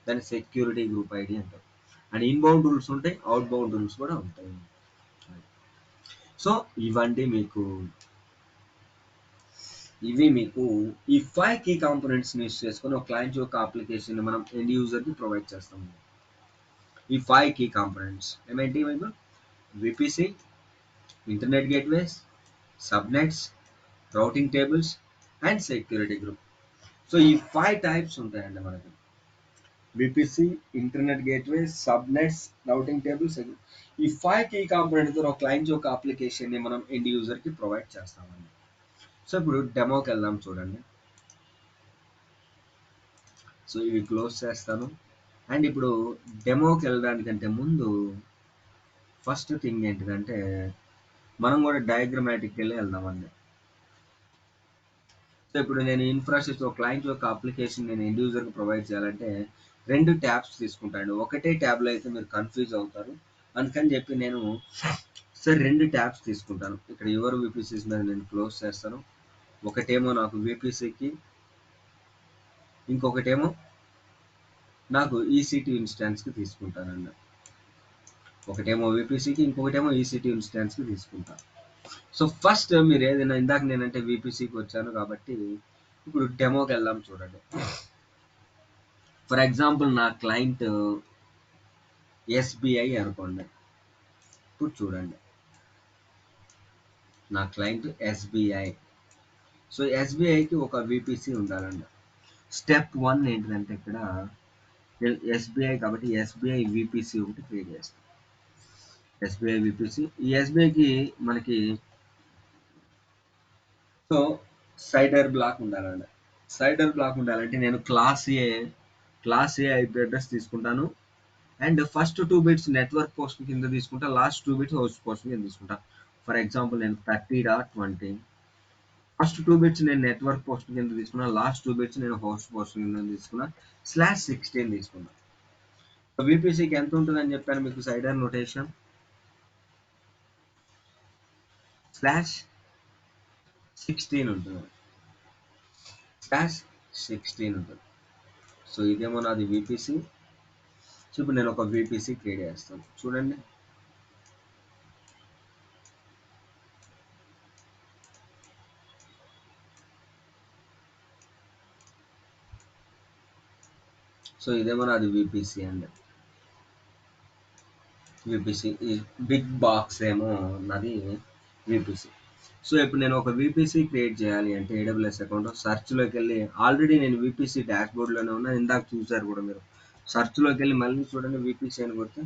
దాన్ని సెక్యూరిటీ గ్రూప్ ఐడి అంటారు. అండ్ ఇన్బౌండ్ రూల్స్ ఉంటాయి, అవుట్ బౌండ్ రూల్స్ కూడా ఉంటాయి. సో ఇవి మీకు ఈ 5 కీ కాంపోనెంట్స్ యూస్ చేసుకొని ఒక క్లయింట్ యొక్క అప్లికేషన్ మనం ఎండ్ యూజర్కి ప్రొవైడ్ చేస్తాము. ఈ 5 కీ కాంపోనెంట్స్ ఏమేంటి మీకు VPC, internet gateways, subnets, routing tables and security group. So ఈ 5 టైప్స్ ఉంటాయండి మనకి. VPC, internet gateway, subnets, routing tables. ఈ 5 కీ కాంపోనెంట్స్ ఒక క్లయింట్ యొక్క అప్లికేషన్ని మనం ఎండ్ యూజర్కి ప్రొవైడ్ చేస్తామండి. సో ఇప్పుడు డెమోకి వెళ్దాం చూడండి. సో ఇవి క్లోజ్ చేస్తాను. అండ్ ఇప్పుడు డెమోకి వెళ్ళడానికంటే ముందు ఫస్ట్ థింగ్ ఏంటిదంటే మనం కూడా డయాగ్రమాటిక్కి వెళ్ళి వెళ్దామండి. సో ఇప్పుడు నేను ఇన్ఫ్రాస్ట్రక్చర్ క్లయింట్ యొక్క అప్లికేషన్ నేను ఎండ్ యూజర్కి ప్రొవైడ్ చేయాలంటే 2 ట్యాబ్స్ తీసుకుంటాను. ఒకటే ట్యాబ్లో అయితే మీరు కన్ఫ్యూజ్ అవుతారు. అందుకని చెప్పి నేను సార్ 2 ట్యాబ్స్ తీసుకుంటాను. ఇక్కడ యువర్ విపిసిస్ మీద నేను క్లోజ్ చేస్తాను. ఒకటేమో నాకు విపిసికి, ఇంకొకటేమో నాకు ఈసీటీ ఇన్స్టాన్స్కి తీసుకుంటానండి. ఒకటేమో విపిసికి, ఇంకొకటేమో ఈసీటీ ఇన్స్టాన్స్కి తీసుకుంటాను. సో ఫస్ట్ మీరు ఏదైనా ఇందాక నేనంటే విపిసికి వచ్చాను కాబట్టి ఇప్పుడు డెమోకి వెళ్దాం చూడండి. ఫర్ ఎగ్జాంపుల్ నా క్లయింట్ ఎస్బీఐ అనుకోండి. ఇప్పుడు చూడండి నా క్లయింట్ ఎస్బీఐ. సో ఎస్బీఐకి ఒక విపిసి ఉండాలండి. స్టెప్ 1 ఏంటిదంటే ఇక్కడ ఎస్బీఐ కాబట్టి ఎస్బీఐ విపిసి ఒకటి క్రియేట్ చేస్తాం. SBI VPC. ఈ ఎస్బీఐకి మనకి సో సైడర్ బ్లాక్ ఉండాలండి. సైడర్ బ్లాక్ ఉండాలంటే నేను క్లాస్ ఏ ఐపీ అడ్రస్ తీసుకుంటాను. And first 2 bits network post కింద తీసుకుంటా, లాస్ట్ 2 బిట్స్ హోస్ట్ పోస్ట్ కింద తీసుకుంటా. ఫర్ ఎగ్జాంపుల్ నేను 30.20 ఫస్ట్ 2 బిట్స్ నేను నెట్వర్క్ పోస్ట్ కింద తీసుకున్నా, లాస్ట్ 2 బిట్స్ నేను హోస్ట్ పోస్ట్ కింద తీసుకున్నా, /16 తీసుకున్నా. విపిసికి ఎంత ఉంటుందని చెప్పాను మీకు సైడర్ నోటేషన్ /16 ఉంటుంది. /16 ఉంటుంది. సో ఇదేమో నాది విపిసి. సో ఇప్పుడు నేను ఒక విపిసి క్రియేట్ చేస్తాను చూడండి. సో ఇదేమో నాది విపిసి అండి. విపిసి ఈ బిగ్ బాక్స్ ఏమో నాది విపిసి. సో ఇప్పుడు నేను ఒక విపిసి క్రియేట్ చేయాలి అంటే ఏడబ్ల్యూఎస్ అకౌంట్ సెర్చ్లోకి వెళ్ళి, ఆల్రెడీ నేను విపిసి డాష్ బోర్డ్లోనే ఉన్నా, ఇందాక చూసారు కూడా మీరు. సెర్చ్లోకి వెళ్ళి మళ్ళీ చూడండి విపిసి అని కొడితే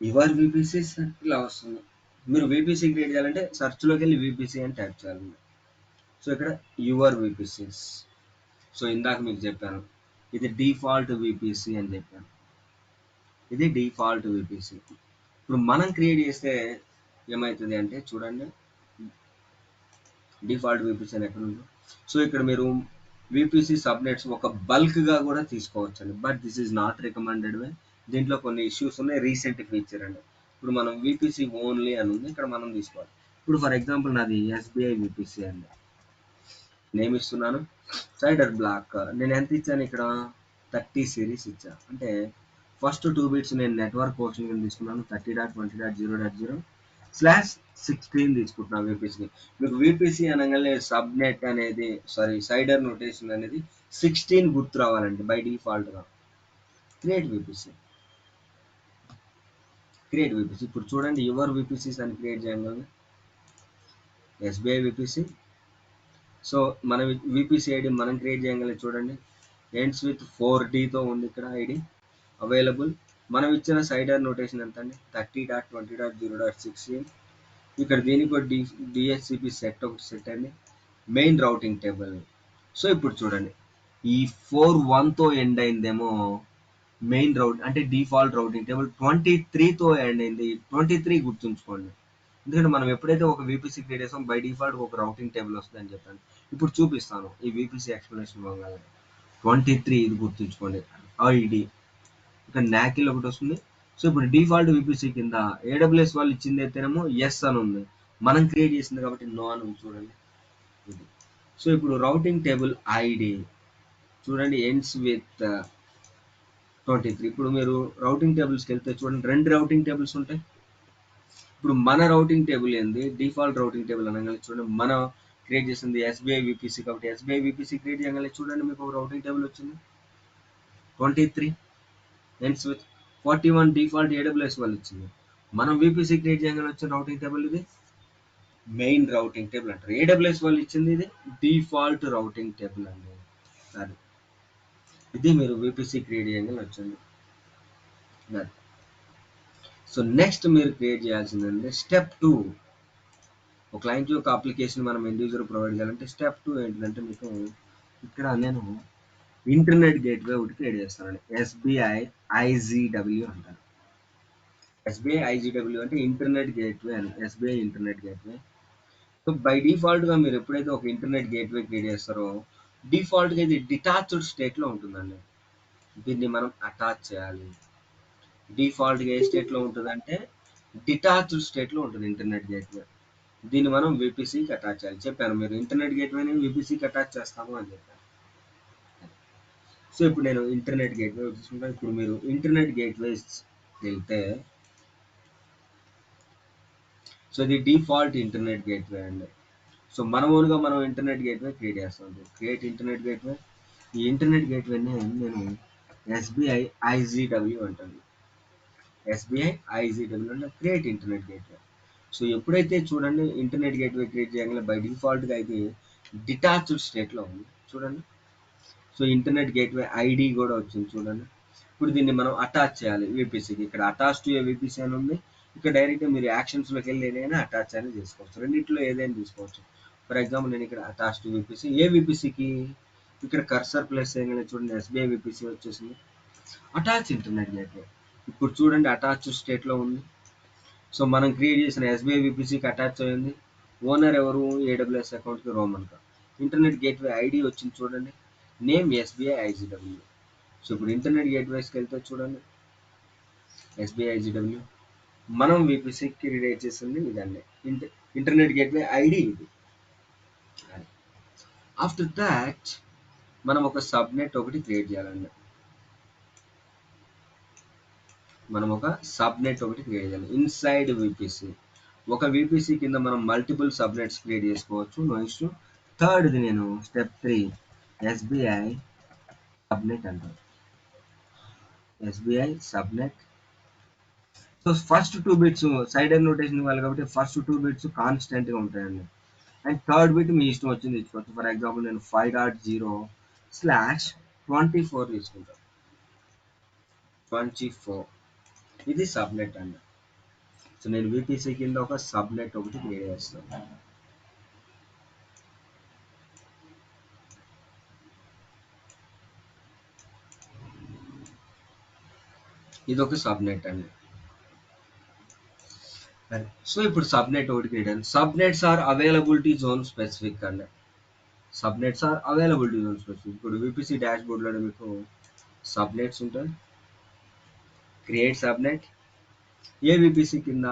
యువర్ విపిసి ఇలా వస్తుంది. మీరు విపిసి క్రియేట్ చేయాలంటే సెర్చ్లోకి వెళ్ళి విపిసి అని టైప్ చేయాలి. సో ఇక్కడ యువర్ విపిసిస్. సో ఇందాక మీకు చెప్పాను ఇది డిఫాల్ట్ విపిసి అని చెప్పాను. ఇది డిఫాల్ట్ విపిసి. ఇప్పుడు మనం క్రియేట్ చేస్తే ఏమవుతుంది అంటే చూడండి, డిఫాల్ట్ విపిసి అని ఎక్కడ ఉందో. సో ఇక్కడ మీరు విపిసి సబ్నెట్స్ ఒక బల్క్గా కూడా తీసుకోవచ్చు అండి, but this is not recommended way. దీంట్లో కొన్ని ఇష్యూస్ ఉన్నాయి. రీసెంట్ ఫీచర్ అండి. ఇప్పుడు మనం విపిసి ఓన్లీ అని ఉంది, ఇక్కడ మనం తీసుకోవాలి. ఇప్పుడు ఫర్ ఎగ్జాంపుల్ నాది ఎస్బీఐ విపిసి అండి, నేమ్ ఇస్తున్నాను సైడర్ బ్లాక్. నేను ఎంత ఇచ్చాను ఇక్కడ 30 సిరీస్ ఇచ్చాను. అంటే ఫస్ట్ 2 బిట్స్ నేను నెట్వర్క్ పోర్షన్ కింద తీసుకున్నాను. 30.20.0.0/16 తీసుకుంటున్నాను విపిసి. మీకు విపిసి అనగానే సబ్నెట్ అనేది, సారీ సైడర్ నోటేషన్ అనేది 16 గుర్తు రావాలండి బై డిఫాల్ట్గా. Create VPC, create VPC. ఇప్పుడు చూడండి యువర్ విపిసిస్ అని క్రియేట్ చేయగానే ఎస్బీఐ విపిసి. సో మన విపిసి ఐడి మనం క్రియేట్ చేయగలిగి చూడండి, ఎండ్స్ విత్ 4Dతో ఉంది ఇక్కడ ఐడి అవైలబుల్. మనం ఇచ్చిన సైడర్ నోటేషన్ ఎంత అండి 30.20.0.16. ఇక్కడ దీనికి డిహెచ్సిపి సెట్ ఒకటి సెట్ అండి, మెయిన్ రౌటింగ్ టేబుల్. సో ఇప్పుడు చూడండి ఈ 41తో ఎండ్ అయిందేమో మెయిన్ రౌట్, అంటే డిఫాల్ట్ రౌటింగ్ టేబుల్. 23తో ఎండ్ అయింది. 23 గుర్తుంచుకోండి, ఎందుకంటే మనం ఎప్పుడైతే ఒక విపిసి క్రియేట్ చేస్తాం బై డిఫాల్ట్ ఒక రౌటింగ్ టేబుల్ వస్తుంది అని చెప్పాను. ఇప్పుడు చూపిస్తాను ఈ విపిసి ఎక్స్ప్లెనేషన్ బాగా. 23 ఇది గుర్తుంచుకోండి ఐడి. ఇక్కడ నాకిల్ ఒకటి వస్తుంది. సో ఇప్పుడు డిఫాల్ట్ విపిసి కింద ఏడబ్ల్యూఎస్ వాళ్ళు ఇచ్చింది అయితేనేమో ఎస్ అని ఉంది, మనం క్రియేట్ చేసింది కాబట్టి నో అని ఉంది చూడండి ఇది. సో ఇప్పుడు రౌటింగ్ టేబుల్ ఐడి చూడండి ఎండ్స్ విత్ 23. ఇప్పుడు మీరు రౌటింగ్ టేబుల్స్కి వెళ్తే చూడండి 2 రౌటింగ్ టేబుల్స్ ఉంటాయి. ఇప్పుడు మన రౌటింగ్ టేబుల్ ఏంది, డిఫాల్ట్ రౌటింగ్ టేబుల్ అనగానే చూడండి మనం క్రియేట్ చేసింది ఎస్బీఐ విపిసి కాబట్టి ఎస్బీఐ విపిసి క్రియేట్ చేయగానే చూడండి మీకు ఒక రౌటింగ్ టేబుల్ వచ్చింది 23 ఎండ్స్ విత్ 41 డిఫాల్ట్ ఏడబ్ల్యూఎస్ వాళ్ళు ఇచ్చింది. మనం విపిసి క్రియేట్ చేయగానే వచ్చిన రౌటింగ్ టేబుల్ ఇది మెయిన్ రౌటింగ్ టేబుల్ అంటారు. ఏడబ్ల్యూఎస్ వాళ్ళు ఇచ్చింది ఇది డిఫాల్ట్ రౌటింగ్ టేబుల్ అండి. అది ఇది మీరు విపిసి క్రియేట్ చేయగానే వచ్చింది. సో నెక్స్ట్ మీరు క్రియేట్ చేయాల్సిందంటే స్టెప్ 2. ఒక క్లయింట్ యొక్క అప్లికేషన్ మనం ఎండ్ యూజర్ ప్రొవైడ్ చేయాలంటే స్టెప్ 2 ఏంటంటే మీకు ఇక్కడ నేను ఇంటర్నెట్ గేట్వే ఒకటి క్రియేట్ చేస్తానండి. ఎస్బీఐ ఐజీడబ్ల్యూ అంటారు. ఎస్బీఐ ఐజీడబ్ల్యూ అంటే ఇంటర్నెట్ గేట్వే అని, SBI internet gateway. So by డిఫాల్ట్గా మీరు ఎప్పుడైతే ఒక ఇంటర్నెట్ గేట్వే క్రియేట్ చేస్తారో డిఫాల్ట్గా ఇది డిటాచ్డ్ స్టేట్లో ఉంటుందండి. దీన్ని మనం అటాచ్ చేయాలి. డిఫాల్ట్గా ఏ స్టేట్లో ఉంటుందంటే డిటాచ్డ్ స్టేట్లో ఉంటుంది ఇంటర్నెట్ గేట్వే. దీన్ని మనం విపిసికి అటాచ్ చేయాలి. చెప్పాను మీరు ఇంటర్నెట్ గేట్వేని విపిసికి అటాచ్ చేస్తాము అని చెప్పాను. సో ఇప్పుడు నేను ఇంటర్నెట్ గేట్వే తీసుకుంటాను. ఇప్పుడు మీరు ఇంటర్నెట్ గేట్వేస్ వెళ్తే సో ఇది డిఫాల్ట్ ఇంటర్నెట్ గేట్వే అండి. సో మన ఓన్గా మనం ఇంటర్నెట్ గేట్వే క్రియేట్ చేస్తాం. Create internet gateway. ఈ ఇంటర్నెట్ గేట్వేని నేను ఎస్బీఐ ఐజీడబ్ల్యూ అంటాను. ఎస్బీఐ ఐజీడబ్ల్యూ అంటే క్రియేట్ ఇంటర్నెట్ గేట్వే. సో ఎప్పుడైతే చూడండి ఇంటర్నెట్ గేట్వే క్రియేట్ చేయగానే బై డిఫాల్ట్గా ఇది డిటాచ్డ్ స్టేట్లో ఉంది చూడండి. సో ఇంటర్నెట్ గేట్వే ఐడి కూడా వచ్చింది చూడండి. ఇప్పుడు దీన్ని మనం అటాచ్ చేయాలి విపిసికి. ఇక్కడ అటాచ్ టు ఏ విపిసి అని ఉంది. ఇక్కడ డైరెక్ట్గా మీరు యాక్షన్స్లోకి వెళ్ళి ఏదైనా అటాచ్ అని చేసుకోవచ్చు. రెండింటిలో ఏదైనా తీసుకోవచ్చు. ఫర్ ఎగ్జాంపుల్ నేను ఇక్కడ అటాచ్ టు విపిసి, ఏ విపిసికి ఇక్కడ కర్సర్ ప్లస్ చేయగానే చూడండి ఎస్బీఐ విపిసి వచ్చేసింది. Attach internet gateway. ఇప్పుడు చూడండి అటాచ్ స్టేట్లో ఉంది. సో మనం క్రియేట్ చేసిన ఎస్బీఐ విపిసికి అటాచ్ అయ్యింది. ఓనర్ ఎవరు, ఏడబ్ల్యూఎస్ అకౌంట్కి రోమన్గా. ఇంటర్నెట్ గేట్వే ఐడి వచ్చింది చూడండి, నేమ్ ఎస్బీఐ ఐజీడబ్ల్యూ. సో ఇప్పుడు ఇంటర్నెట్ గేట్వేస్కి వెళ్తే చూడండి ఎస్బీఐ ఐజీడబ్ల్యూ. మనం విపిసి క్రియేట్ చేసింది ఇదండి, ఇంటర్నెట్ గేట్వే ఐడి ఇది. ఆఫ్టర్ దాట్ మనం ఒక సబ్నెట్ ఒకటి క్రియేట్ చేయాలండి. మనం ఒక సబ్నెట్ ఒకటి క్రియేట్ చేయాలి ఇన్సైడ్ విపిసి. ఒక విపిసి కింద మనం మల్టిపుల్ సబ్నెట్స్ క్రియేట్ చేసుకోవచ్చు. No issue. థర్డ్ది నేను స్టెప్ 3 ఎస్బీఐ సబ్నెట్ అంటాను. SBI subnet. So first two bits CIDR notation ఇవ్వాలి కాబట్టి ఫస్ట్ టూ బిట్స్ కాన్స్టెంట్గా ఉంటాయండి. అండ్ థర్డ్ బిట్ మీ ఇష్టం వచ్చింది ఇచ్చుకోవచ్చు. ఫర్ ఎగ్జాంపుల్ నేను 5.0/24 తీసుకుంటాను. 24 ఇది సబ్నెట్ అండి. సో నేను విపిసి కింద ఒక సబ్నెట్ ఒకటి క్రియేట్ చేస్తాను. ఇది ఒక సబ్నెట్ అండి. సో ఇప్పుడు సబ్నెట్ ఒకటి క్రియేట్ అయింది. Subnets are availability zone specific అండి. Subnets are availability zone specific. ఇప్పుడు విపిసి డాష్ బోర్డ్లో మీకు సబ్నెట్స్ ఉంటాయి. Create subnet. ఏ విపిసి కింద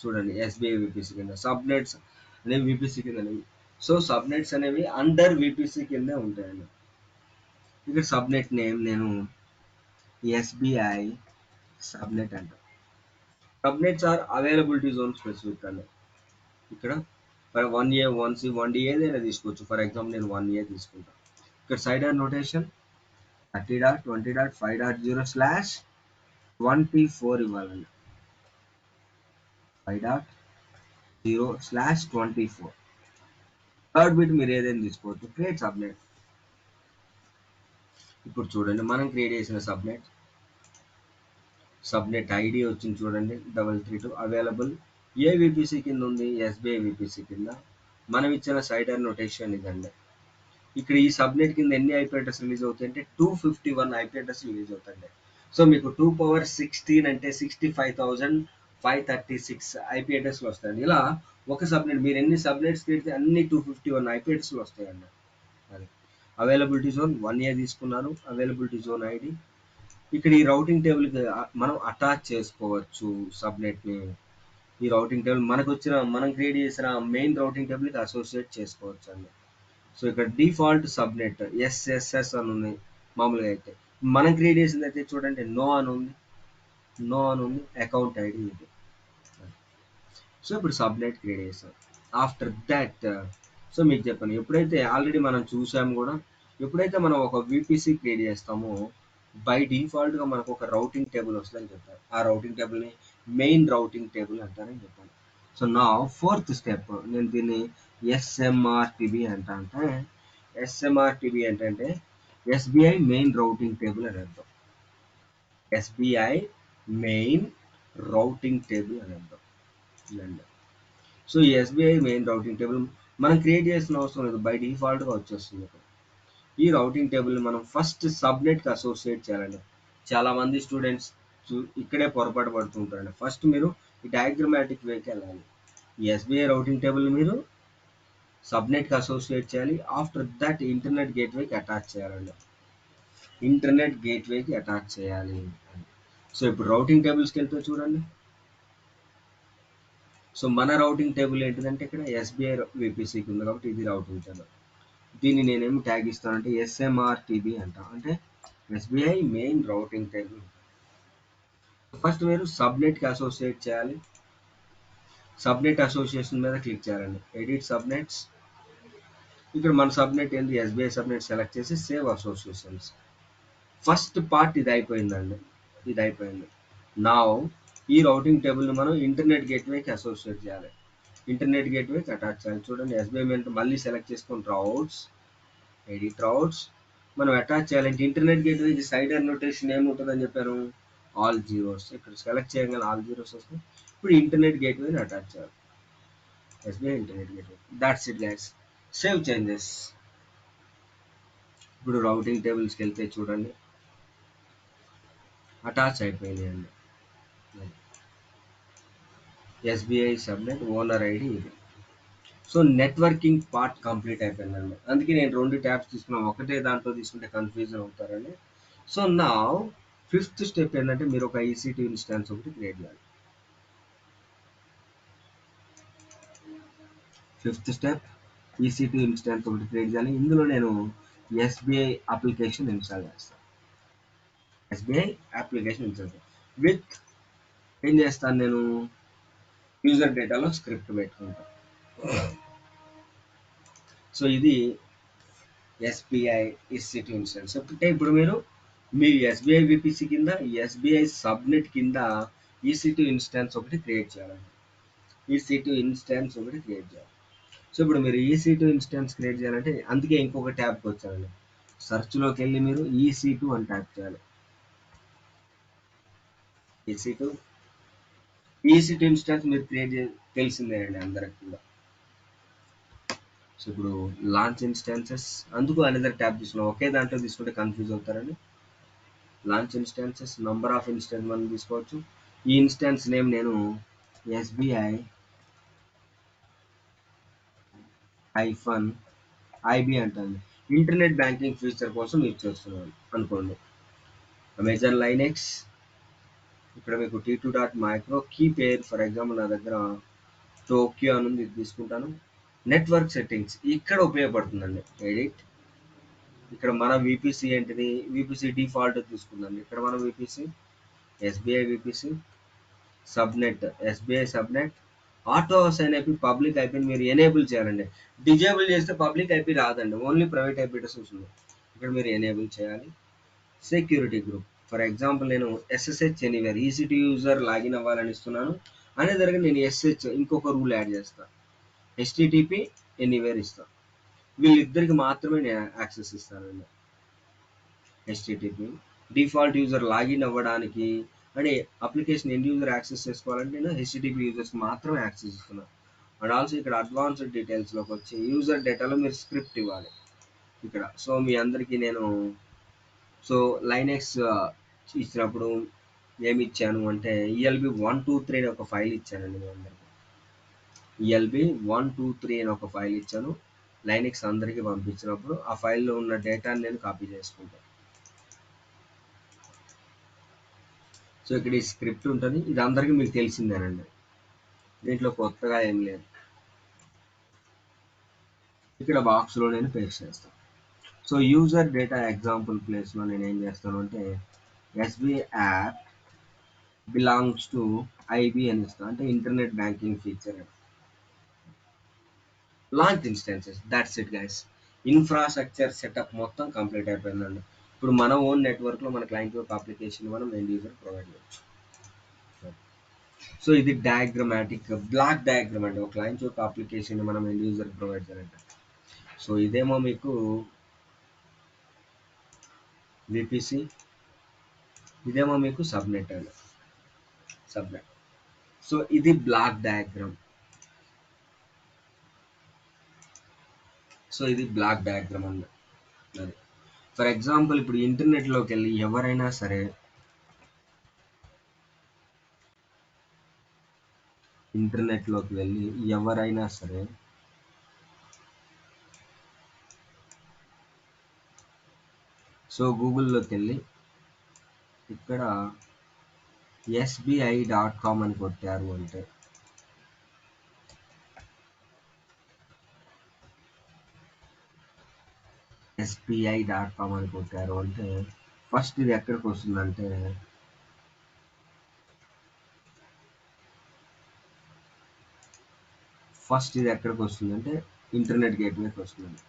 చూడండి, ఎస్బీఐ విపిసి కింద సబ్నెట్స్ అనేవి విపిసి కింద అనేవి. సో సబ్నెట్స్ అనేవి అండర్ విపిసి కింద ఉంటాయండి. ఇక్కడ సబ్నెట్ నేమ్ నేను ఎస్బీఐ సబ్నెట్ అంట. Subnets are availability zone specific అండి. ఇక్కడ ఫర్ 1A 1C 1D ఏదైనా తీసుకోవచ్చు. ఫర్ ఎగ్జాంపుల్ నేను 1A తీసుకుంటాను. ఇక్కడ సైడర్ నోటేషన్ 30.20.5.0/24 ఇవ్వాలండి. 5.0/24. థర్డ్ బిట్ మీరు ఏదైనా తీసుకోవచ్చు. Create subnet. ఇప్పుడు చూడండి మనం క్రియేట్ చేసిన సబ్నెట్ ఐడి వచ్చింది చూడండి, 332 అవైలబుల్. ఏ విపిసి కింద ఉంది, ఎస్బీఐ విపిసి కింద. మనం ఇచ్చిన సైడర్ నోటేషన్ ఇదండి. ఇక్కడ ఈ సబ్నెట్ కింద ఎన్ని ఐపీ అడ్రస్ రిలీజ్ అవుతాయి అంటే 251 ఐపీ అడ్రస్ రిలీజ్ అవుతాయండి. సో మీకు 2 పవర్ 16 అంటే 65,536 ఐపీ అడ్రస్లు వస్తాయండి. ఇలా ఒక సబ్నెట్ మీరు ఎన్ని సబ్నెట్స్ పెడితే అన్ని 251 ఐపీ అడ్రస్లు వస్తాయండి. అది అవైలబిలిటీ జోన్ 1A తీసుకున్నారు. Availability zone ID. ఇక్కడ ఈ రౌటింగ్ టేబుల్ మనం అటాచ్ చేసుకోవచ్చు సబ్నెట్ని. ఈ రౌటింగ్ టేబుల్ మనకు వచ్చిన మనం క్రియేట్ చేసిన మెయిన్ రౌటింగ్ టేబుల్కి అసోసియేట్ చేసుకోవచ్చు అండి. సో ఇక్కడ డిఫాల్ట్ సబ్నెట్ ఎస్ఎస్ఎస్ అని ఉంది మామూలుగా అయితే. మనం క్రియేట్ చేసింది అయితే చూడండి నో అని ఉంది. నో అని ఉంది. అకౌంట్ ఐడి ఇది. సో ఇప్పుడు సబ్నెట్ క్రియేట్ చేసాం. ఆఫ్టర్ దట్ సో మీకు చెప్పాను, ఎప్పుడైతే ఆల్రెడీ మనం చూసాము కూడా, ఎప్పుడైతే మనం ఒక విపిసి క్రియేట్ చేస్తామో బై డిఫాల్ట్గా మనకు ఒక రౌటింగ్ టేబుల్ వస్తుందని చెప్పారు. ఆ రౌటింగ్ టేబుల్ని మెయిన్ రౌటింగ్ టేబుల్ అంటారని చెప్పాను. సో నా ఫోర్త్ స్టెప్ నేను దీన్ని ఎస్ఎంఆర్టీబీ అంట. అంటే ఎస్ఎంఆర్టీబీ ఏంటంటే ఎస్బీఐ మెయిన్ రౌటింగ్ టేబుల్ అని అర్థం. ఎస్బీఐ మెయిన్ రౌటింగ్ టేబుల్ అని అర్థం. ఇదండి. సో ఈ ఎస్బీఐ మెయిన్ రౌటింగ్ టేబుల్ మనం క్రియేట్ చేసిన అవసరం లేదు, బై డిఫాల్ట్గా వచ్చేస్తుంది ఇక్కడ. ఈ రౌటింగ్ టేబుల్ని మనం ఫస్ట్ సబ్నెట్కి అసోసియేట్ చేయాలండి. చాలామంది స్టూడెంట్స్ ఇక్కడే పొరపాటు పడుతుంటారండి. ఫస్ట్ మీరు ఈ డయాగ్రమాటిక్ వేకి వెళ్ళాలి. ఈ ఎస్బీఐ రౌటింగ్ టేబుల్ మీరు సబ్నెట్కి అసోసియేట్ చేయాలి. ఆఫ్టర్ దట్ ఇంటర్నెట్ గేట్వేకి అటాచ్ చేయాలండి. ఇంటర్నెట్ గేట్వేకి అటాచ్ చేయాలి. సో ఇప్పుడు రౌటింగ్ టేబుల్స్కి వెళ్తే చూడండి. సో మన రౌటింగ్ టేబుల్ ఏంటిదంటే ఇక్కడ ఎస్బీఐ విపిసికి ఉంది కాబట్టి ఇది రౌటింగ్ టేబుల్. దీన్ని నేనేమి ట్యాగ్ ఇస్తానంటే ఎస్ఎంఆర్టీబీ అంట. అంటే SBI main routing table. First మీరు సబ్నెట్కి అసోసియేట్ చేయాలి. సబ్నెట్ అసోసియేషన్ మీద క్లిక్ చేయాలండి. Edit subnets. ఇక్కడ మన సబ్నెట్ ఏంటి, ఎస్బీఐ సబ్నెట్ సెలెక్ట్ చేసి సేవ్ అసోసియేషన్స్. ఫస్ట్ పార్ట్ ఇది అయిపోయిందండి. ఇది అయిపోయింది. నా ఈ రౌటింగ్ టేబుల్ని మనం ఇంటర్నెట్ గేట్వేకి అసోసియేట్ చేయాలి. ఇంటర్నెట్ గేట్వేకి అటాచ్ చేయాలి. చూడండి ఎస్బీఐ మీద మళ్ళీ సెలెక్ట్ చేసుకొని రౌట్స్, ఎడిట్ రౌట్స్ మనం అటాచ్ చేయాలంటే ఇంటర్నెట్ గేట్వేకి సైడర్ నోటేషన్ ఏముంటుందని చెప్పాను, ఆల్ జీరోస్. ఇక్కడ సెలెక్ట్ చేయగానే ఆల్ జీరోస్ వస్తాయి. ఇప్పుడు ఇంటర్నెట్ గేట్వేని అటాచ్ చేయాలి. SBI internet gateway. That's it guys. Save changes. ఇప్పుడు రౌటింగ్ టేబుల్స్కి వెళ్తే చూడండి అటాచ్ అయిపోయినాయండి. ఎస్బీఐ సబ్నెట్ ఓనర్ ఐడి ఇది. సో నెట్వర్కింగ్ పార్ట్ కంప్లీట్ అయిపోయిందండి. అందుకే నేను 2 ట్యాబ్స్ తీసుకున్నాను. ఒకటే దాంట్లో తీసుకుంటే కన్ఫ్యూజన్ అవుతారని. సో నా ఫిఫ్త్ స్టెప్ ఏంటంటే మీరు ఒక ఈసీ2 ఇన్స్టాన్స్ ఒకటి క్రియేట్ చేయాలి. ఫిఫ్త్ స్టెప్ ఈసీ2 ఇన్స్టాన్స్ ఒకటి క్రియేట్ చేయాలి. ఇందులో నేను ఎస్బీఐ అప్లికేషన్ ఇన్స్టాల్ చేస్తాను. ఎస్బీఐ అప్లికేషన్ ఇన్స్టాల్ చేస్తాను. విత్ ఏం చేస్తాను నేను, యూజర్ డేటాలో స్క్రిప్ట్ పెట్టుకుంటాను. సో ఇది ఎస్బీఐ ఈసీ2 ఇన్స్టెన్స్. అంటే ఇప్పుడు మీ ఎస్బీఐ విపిసి కింద ఎస్బీఐ సబ్నెట్ కింద ఈసీ2 ఇన్స్టెన్స్ ఒకటి క్రియేట్ చేయాలండి. ఈసీ2 ఇన్స్టెన్స్ ఒకటి క్రియేట్ చేయాలి. సో ఇప్పుడు మీరు ఈసీ2 ఇన్స్టెన్స్ క్రియేట్ చేయాలంటే అందుకే ఇంకొక ట్యాబ్కి వచ్చారండి. సెర్చ్లోకి వెళ్ళి మీరు ఈసీ2 అని ట్యాప్ చేయాలి. ఈసీ2 ఈసీ2 ఇన్స్టెన్స్ మీరు క్రియేట్ తెలిసిందేనండి అందరికి కూడా. సో ఇప్పుడు లాంచ్ ఇన్స్టాన్సెస్, అందుకు అనదర్ ట్యాబ్ తీసుకున్నాం. ఒకే దాంట్లో తీసుకుంటే కన్ఫ్యూజ్ అవుతారని launch instances, number of instance మనం తీసుకోవచ్చు. ఈ ఇన్స్టాన్స్ నేమ్ నేను ఎస్బీఐ ఐబి అంటాను. ఇంటర్నెట్ బ్యాంకింగ్ ఫీచర్ కోసం యూజ్ చేస్తున్నాను అనుకోండి. అమెజాన్ లైనెక్స్, ఇక్కడ మీకు T2 dot micro key pair for example నా దగ్గర టోక్యో అని ఉంది, ఇది తీసుకుంటాను. నెట్వర్క్ సెట్టింగ్స్ ఇక్కడ ఉపయోగపడుతుందండి. ఎడిట్, ఇక్కడ మన విపిసి ఏంటిది, విపిసి డిఫాల్ట్ తీసుకుందండి. ఇక్కడ మనం VPC SBI VPC subnet, SBI subnet auto assign IP public ఐపీని మీరు ఎనేబుల్ చేయాలండి. డిజేబుల్ చేస్తే పబ్లిక్ ఐపీ రాదండి, ఓన్లీ ప్రైవేట్ ఐపీ అడ్రస్ వస్తుంది. ఇక్కడ మీరు ఎనేబుల్ చేయాలి. సెక్యూరిటీ గ్రూప్ ఫర్ ఎగ్జాంపుల్ నేను SSH anywhere EC2 user login అవ్వాలని ఇస్తున్నాను అనే దగ్గర నేను ఎస్హెచ్ ఇంకొక రూల్ యాడ్ చేస్తాను. హెచ్టిటిపి ఎనీవేర్ ఇస్తాను. వీళ్ళిద్దరికి మాత్రమే నేను యాక్సెస్ ఇస్తానండి. హెచ్టిటిపి డిఫాల్ట్ యూజర్ లాగిన్ అవ్వడానికి అంటే అప్లికేషన్ ఎండ్ యూజర్ యాక్సెస్ చేసుకోవాలంటే నేను హెచ్టిటిపి యూజర్స్ మాత్రమే యాక్సెస్ ఇస్తున్నాను. అండ్ ఆల్సో ఇక్కడ అడ్వాన్స్డ్ డీటెయిల్స్లోకి వచ్చి యూజర్ డేటాలో మీరు స్క్రిప్ట్ ఇవ్వాలి ఇక్కడ. సో మీ అందరికీ నేను లైనెక్స్ ఇచ్చినప్పుడు ఏమి ఇచ్చాను అంటే ELB123 అనే ఒక ఫైల్ ఇచ్చానండి మీ అందరికి. ELB123 అనే ఒక ఫైల్ ఇచ్చాను. లైనెక్స్ అందరికీ పంపించినప్పుడు ఆ ఫైల్లో ఉన్న డేటాని నేను కాపీ చేసుకుంటాను. సో ఇక్కడ ఈ స్క్రిప్ట్ ఉంటుంది, ఇది అందరికీ మీకు తెలిసిందేనండి, దీంట్లో కొత్తగా ఏం లేదు. ఇక్కడ బాక్స్లో నేను పేస్ట్ చేస్తాను. సో యూజర్ డేటా ఎగ్జాంపుల్ ప్లేస్లో నేను ఏం చేస్తాను అంటే SBI app belongs to IB అని ఇస్తాను, అంటే internet banking feature. Launch instances, that's it guys. Infrastructure setup మొత్తం కంప్లీట్ అయిపోయిందండి. ఇప్పుడు మన ఓన్ నెట్వర్క్లో మన క్లయింట్ వర్క్ అప్లికేషన్ మనం ఎండ్ యూజర్ ప్రొవైడ్ చేయొచ్చు. సో ఇది డయాగ్రమాటిక్ బ్లాక్ డయాగ్రమ్ అండి, ఒక క్లయింట్ యొక్క అప్లికేషన్ మనం ఎండ్ యూజర్ ప్రొవైడ్ చేయాలంటే. సో ఇదేమో మీకు విపిసి, ఇదేమో మీకు సబ్నెట్ అండి, సబ్నెట్. సో ఇది బ్లాక్ డయాగ్రమ్. సో ఇది బ్లాక్ డయాగ్రమ్ అండి. అది ఫర్ ఎగ్జాంపుల్ ఇప్పుడు ఇంటర్నెట్లోకి వెళ్ళి ఎవరైనా సరే ఇంటర్నెట్లోకి వెళ్ళి ఎవరైనా సరే సో గూగుల్లోకి వెళ్ళి ఇక్కడ SBI.com అని కొట్టారు అంటే SBI.com అని కొట్టారు అంటే ఫస్ట్ ఇది ఎక్కడికి వస్తుందంటే ఇంటర్నెట్ గేట్వేకి వస్తుంది.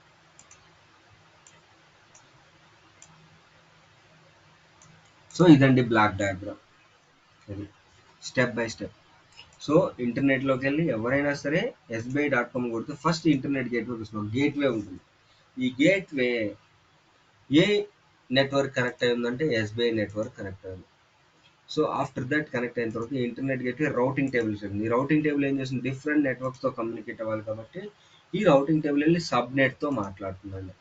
సో ఇదండి బ్లాక్ డయాగ్రామ్, ఇది స్టెప్ బై స్టెప్. సో ఇంటర్నెట్లోకి వెళ్ళి ఎవరైనా సరే SBI.com కొడితే ఫస్ట్ ఇంటర్నెట్ గేట్వేకి వస్తుంది, గేట్వే ఉంటుంది. ఈ గేట్వే ఏ నెట్వర్క్ కనెక్ట్ అయి ఉందంటే SBI నెట్వర్క్ కనెక్ట్ అయింది. సో ఆఫ్టర్ దట్ కనెక్ట్ అయిన తర్వాత ఇంటర్నెట్ గేట్వే రౌటింగ్ టేబుల్ ఉంటుంది. ఈ రౌటింగ్ టేబుల్ ఏం చేస్తుంది, డిఫరెంట్ నెట్వర్క్స్తో కమ్యూనికేట్ అవ్వాలి కాబట్టి ఈ రౌటింగ్ టేబుల్ వెళ్ళి సబ్నెట్తో మాట్లాడుతుందండి,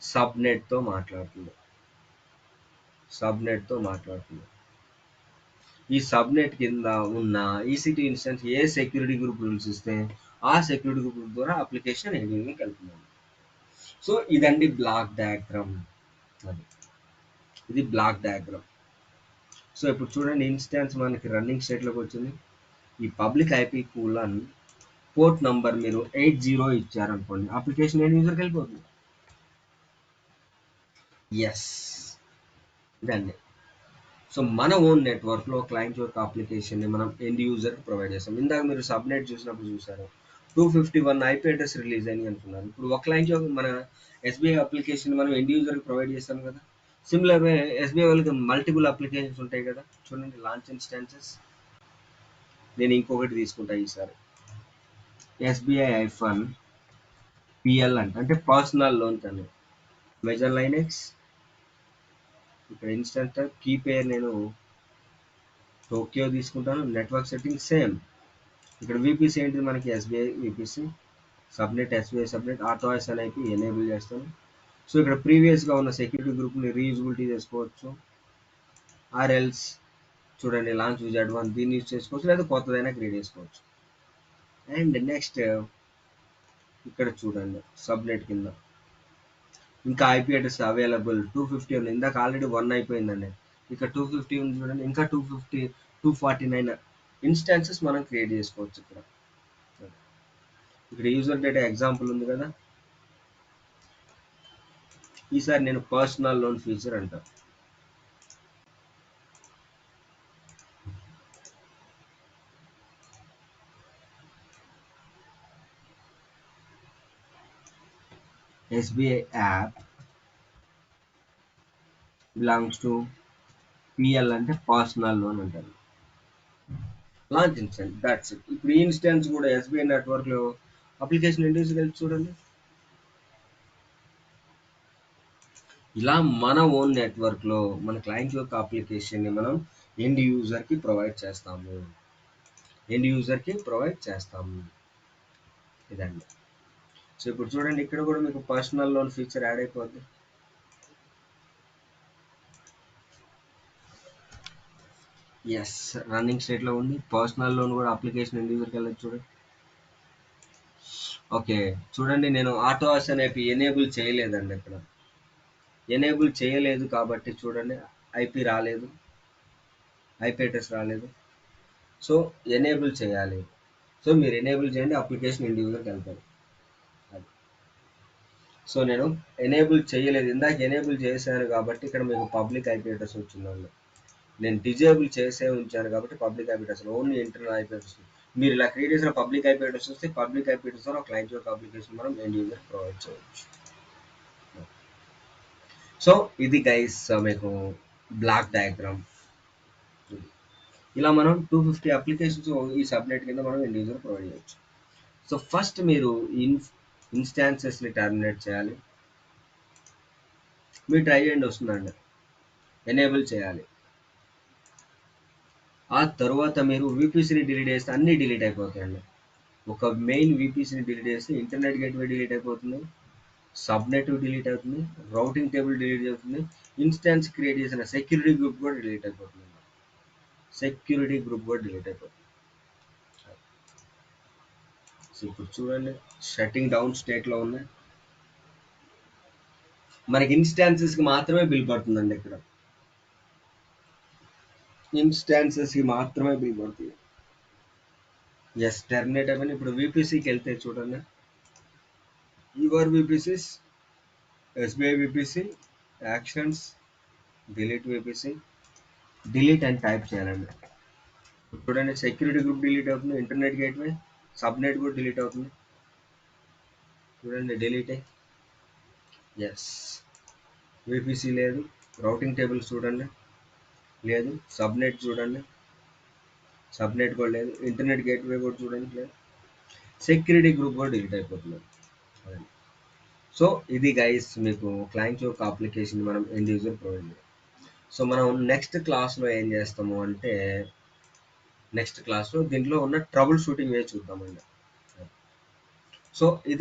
సబ్నెట్తో మాట్లాడుతుంది, సబ్నెట్తో మాట్లాడుతుంది. ఈ సబ్నెట్ కింద ఉన్న ఈసీ2 ఇన్స్టెన్స్ ఏ సెక్యూరిటీ గ్రూప్ రూల్స్ ఇస్తే ఆ సెక్యూరిటీ గ్రూప్ ద్వారా అప్లికేషన్ ఎండింగ్కి వెళ్తుంది. సో ఇదండి బ్లాక్ డయాగ్రామ్, అది ఇది బ్లాక్ డయాగ్రామ్. సో ఇప్పుడు చూడండి ఇన్స్టాన్స్ మనకి రన్నింగ్ స్టేట్లోకి వచ్చింది. ఈ పబ్లిక్ ఐపీ కూలన్ పోర్ట్ నంబర్ మీరు 80 ఇచ్చారనుకోండి, అప్లికేషన్ ఎండ్ యూజర్కి వెళ్ళిపోతుంది. ఎస్, ఇదండి. సో మన ఓన్ నెట్వర్క్లో క్లయింట్ యొక్క అప్లికేషన్ని మనం ఎండ్ యూజర్కి ప్రొవైడ్ చేస్తాం. ఇందాక మీరు సబ్నెట్ చూసినప్పుడు చూసారు 251 ఐపీ అడ్రస్ రిలీజ్ అని అనుకున్నారు. ఇప్పుడు ఒక క్లయింట్ యొక్క మన ఎస్బీఐ అప్లికేషన్ మనం ఎండ్ యూజర్కి ప్రొవైడ్ చేస్తాం కదా. సిమిలర్గా ఎస్బీఐ వాళ్ళకి మల్టిపుల్ అప్లికేషన్స్ ఉంటాయి కదా. చూడండి లాంచ్ ఇన్స్టాన్సెస్. నేను ఇంకొకటి తీసుకుంటా ఈసారి. ఎస్బీఐ ఐఫన్ పిఎల్ అంటే పర్సనల్ లోన్స్ అని. మెజర్ లైనెక్స్, ఇక్కడ ఇన్స్టెంట్ కీ పేర్ నేను టోక్యో తీసుకుంటాను. Network setting same. ఇక్కడ వీపీసీ ఏంటిది మనకి SBI VPC subnet, SBI subnet, auto assign అనేది ఎనేబుల్ చేస్తాను. సో ఇక్కడ ప్రీవియస్గా ఉన్న సెక్యూరిటీ గ్రూప్ని రీయూజబిలిటీ చేసుకోవచ్చు. ఆర్ఎల్స్ చూడండి లాంచ్ విజార్డ్ వన్ దీన్ని యూజ్ చేసుకోవచ్చు, లేదా కొత్తదైనా క్రియేట్ చేసుకోవచ్చు. అండ్ నెక్స్ట్ ఇక్కడ చూడండి సబ్నెట్ కింద ఇంకా ఐపీ అడ్రస్ అవైలబుల్ 250 ఉంది. ఇందాక ఆల్రెడీ 1 అయిపోయిందండి. ఇక్కడ 250 ఉంది చూడండి. ఇంకా 250 249 ఇన్స్టాన్సెస్ మనం క్రియేట్ చేసుకోవచ్చు. ఇక్కడ యూజర్ డేటా ఎగ్జాంపుల్ ఉంది కదా. ఈసారి నేను పర్సనల్ లోన్ ఫీచర్ అంట. SBI app belongs to PL అంటే పర్సనల్ లోన్ అంటారు. Launch instance that's it. ఇప్పుడు ఈ ఇన్స్టెన్స్ కూడా ఎస్బీఐ నెట్వర్క్ లో అప్లికేషన్ ఇండివిజువల్ వెళ్ళి చూడండి. ఇలా మన ఓన్ నెట్వర్క్ లో మన క్లయింట్ యొక్క అప్లికేషన్ ని మనం ఎండ్ యూజర్ కి ప్రొవైడ్ చేస్తాము. ఎండ్ యూజర్ కి ప్రొవైడ్ చేస్తాము. ఇదండి. సో ఇప్పుడు చూడండి ఇక్కడ కూడా మీకు పర్సనల్ లోన్ ఫీచర్ యాడ్ అయిపోద్ది. ఎస్, రన్నింగ్ స్టేట్ లో ఉంది. పర్సనల్ లోన్ కూడా అప్లికేషన్ ఎండ్ యూజర్కి వెళ్ళచ్చు చూడండి. ఓకే, చూడండి నేను ఆటోస్ అనేవి ఎనేబుల్ చేయలేదండి. ఇక్కడ ఎనేబుల్ చేయలేదు కాబట్టి చూడండి ఐపీ రాలేదు, ఐపీ అడ్రస్ రాలేదు. సో ఎనేబుల్ చేయాలి. సో మీరు ఎనేబుల్ చేయండి, అప్లికేషన్ ఎండ్ యూజర్కి వెళ్తారు. అది. సో నేను ఎనేబుల్ చేయలేదు, ఇందాక ఎనేబుల్ చేశాను కాబట్టి ఇక్కడ మీకు పబ్లిక్ ఐపీ అడ్రస్ వచ్చిందండి. నేను డిజేబుల్ చేసే ఉంచాను కాబట్టి public IP address, only internal IP address. మీరు ఇలా క్రియేట్ చేసిన పబ్లిక్ ఐపీ అడ్రస్ వస్తే పబ్లిక్ ఐపీ అడ్రస్ ద్వారా క్లయింట్ యొక్క అప్లికేషన్ మనం ఎండ్ యూజర్ ప్రొవైడ్ చేయవచ్చు. సో ఇది గైస్ మీకు బ్లాక్ డయాగ్రామ్. ఇలా మనం 250 అప్లికేషన్స్ ఈ సబ్నెట్ కింద మనం ఎండ్ యూజర్ ప్రొవైడ్ చేయొచ్చు. సో ఫస్ట్ మీరు ఇన్స్టాన్సెస్ని టర్మినేట్ చేయాలి. మీరు ట్రై చేయండి, వస్తుందండి. ఎనేబుల్ చేయాలి. ఆ తర్వాత మీరు వీపీసీని డిలీట్ చేస్తే అన్నీ డిలీట్ అయిపోతాయండి. ఒక మెయిన్ వీపీసీని డిలీట్ చేస్తే ఇంటర్నెట్ గేట్వే డిలీట్ అయిపోతుంది, సబ్నెట్ డిలీట్ అవుతుంది, రౌటింగ్ టేబుల్ డిలీట్ అవుతుంది, ఇన్స్టాన్స్ క్రియేట్ చేసిన సెక్యూరిటీ గ్రూప్ కూడా డిలీట్ అయిపోతుంది. సెక్యూరిటీ గ్రూప్ కూడా డిలీట్ అయిపోతుంది. సో ఇప్పుడు చూడండి షట్టింగ్ డౌన్ స్టేట్లో ఉన్నాయి. మనకి ఇన్స్టాన్సెస్కి మాత్రమే బిల్ పడుతుందండి. ఇక్కడ ఇన్స్టాన్సెస్కి మాత్రమే బిల్ పడుతుంది. ఎస్, టెర్మినేట్ అయిపోయింది. ఇప్పుడు వీపీసీకి వెళ్తే చూడండి, your VPCs, SBI VPC, actions, delete VPC, delete అని టైప్ చేయాలండి. చూడండి సెక్యూరిటీ గ్రూప్ డిలీట్ అవుతుంది, ఇంటర్నెట్ గేట్వే, సబ్నెట్ కూడా డిలీట్ అవుతుంది. చూడండి డిలీట్ అయ్యి. ఎస్, వీపీసీ లేదు, రౌటింగ్ టేబుల్స్ చూడండి లేదు, సబ్నెట్ చూడండి సబ్నెట్ కూడా లేదు, ఇంటర్నెట్ గేట్వే కూడా చూడండి లేదు, సెక్యూరిటీ గ్రూప్ కూడా డిలీట్ అయిపోతుంది. సో ఇది గైస్ మీకు క్లయింట్ యొక్క అప్లికేషన్ మనం ఎండ్ యూజర్ ప్రొవైడ్ చేయాలి. సో మనం నెక్స్ట్ క్లాస్లో ఏం చేస్తాము అంటే, నెక్స్ట్ క్లాస్లో దీంట్లో ఉన్న ట్రబుల్ షూటింగ్ వే చూద్దామండి. సో ఇది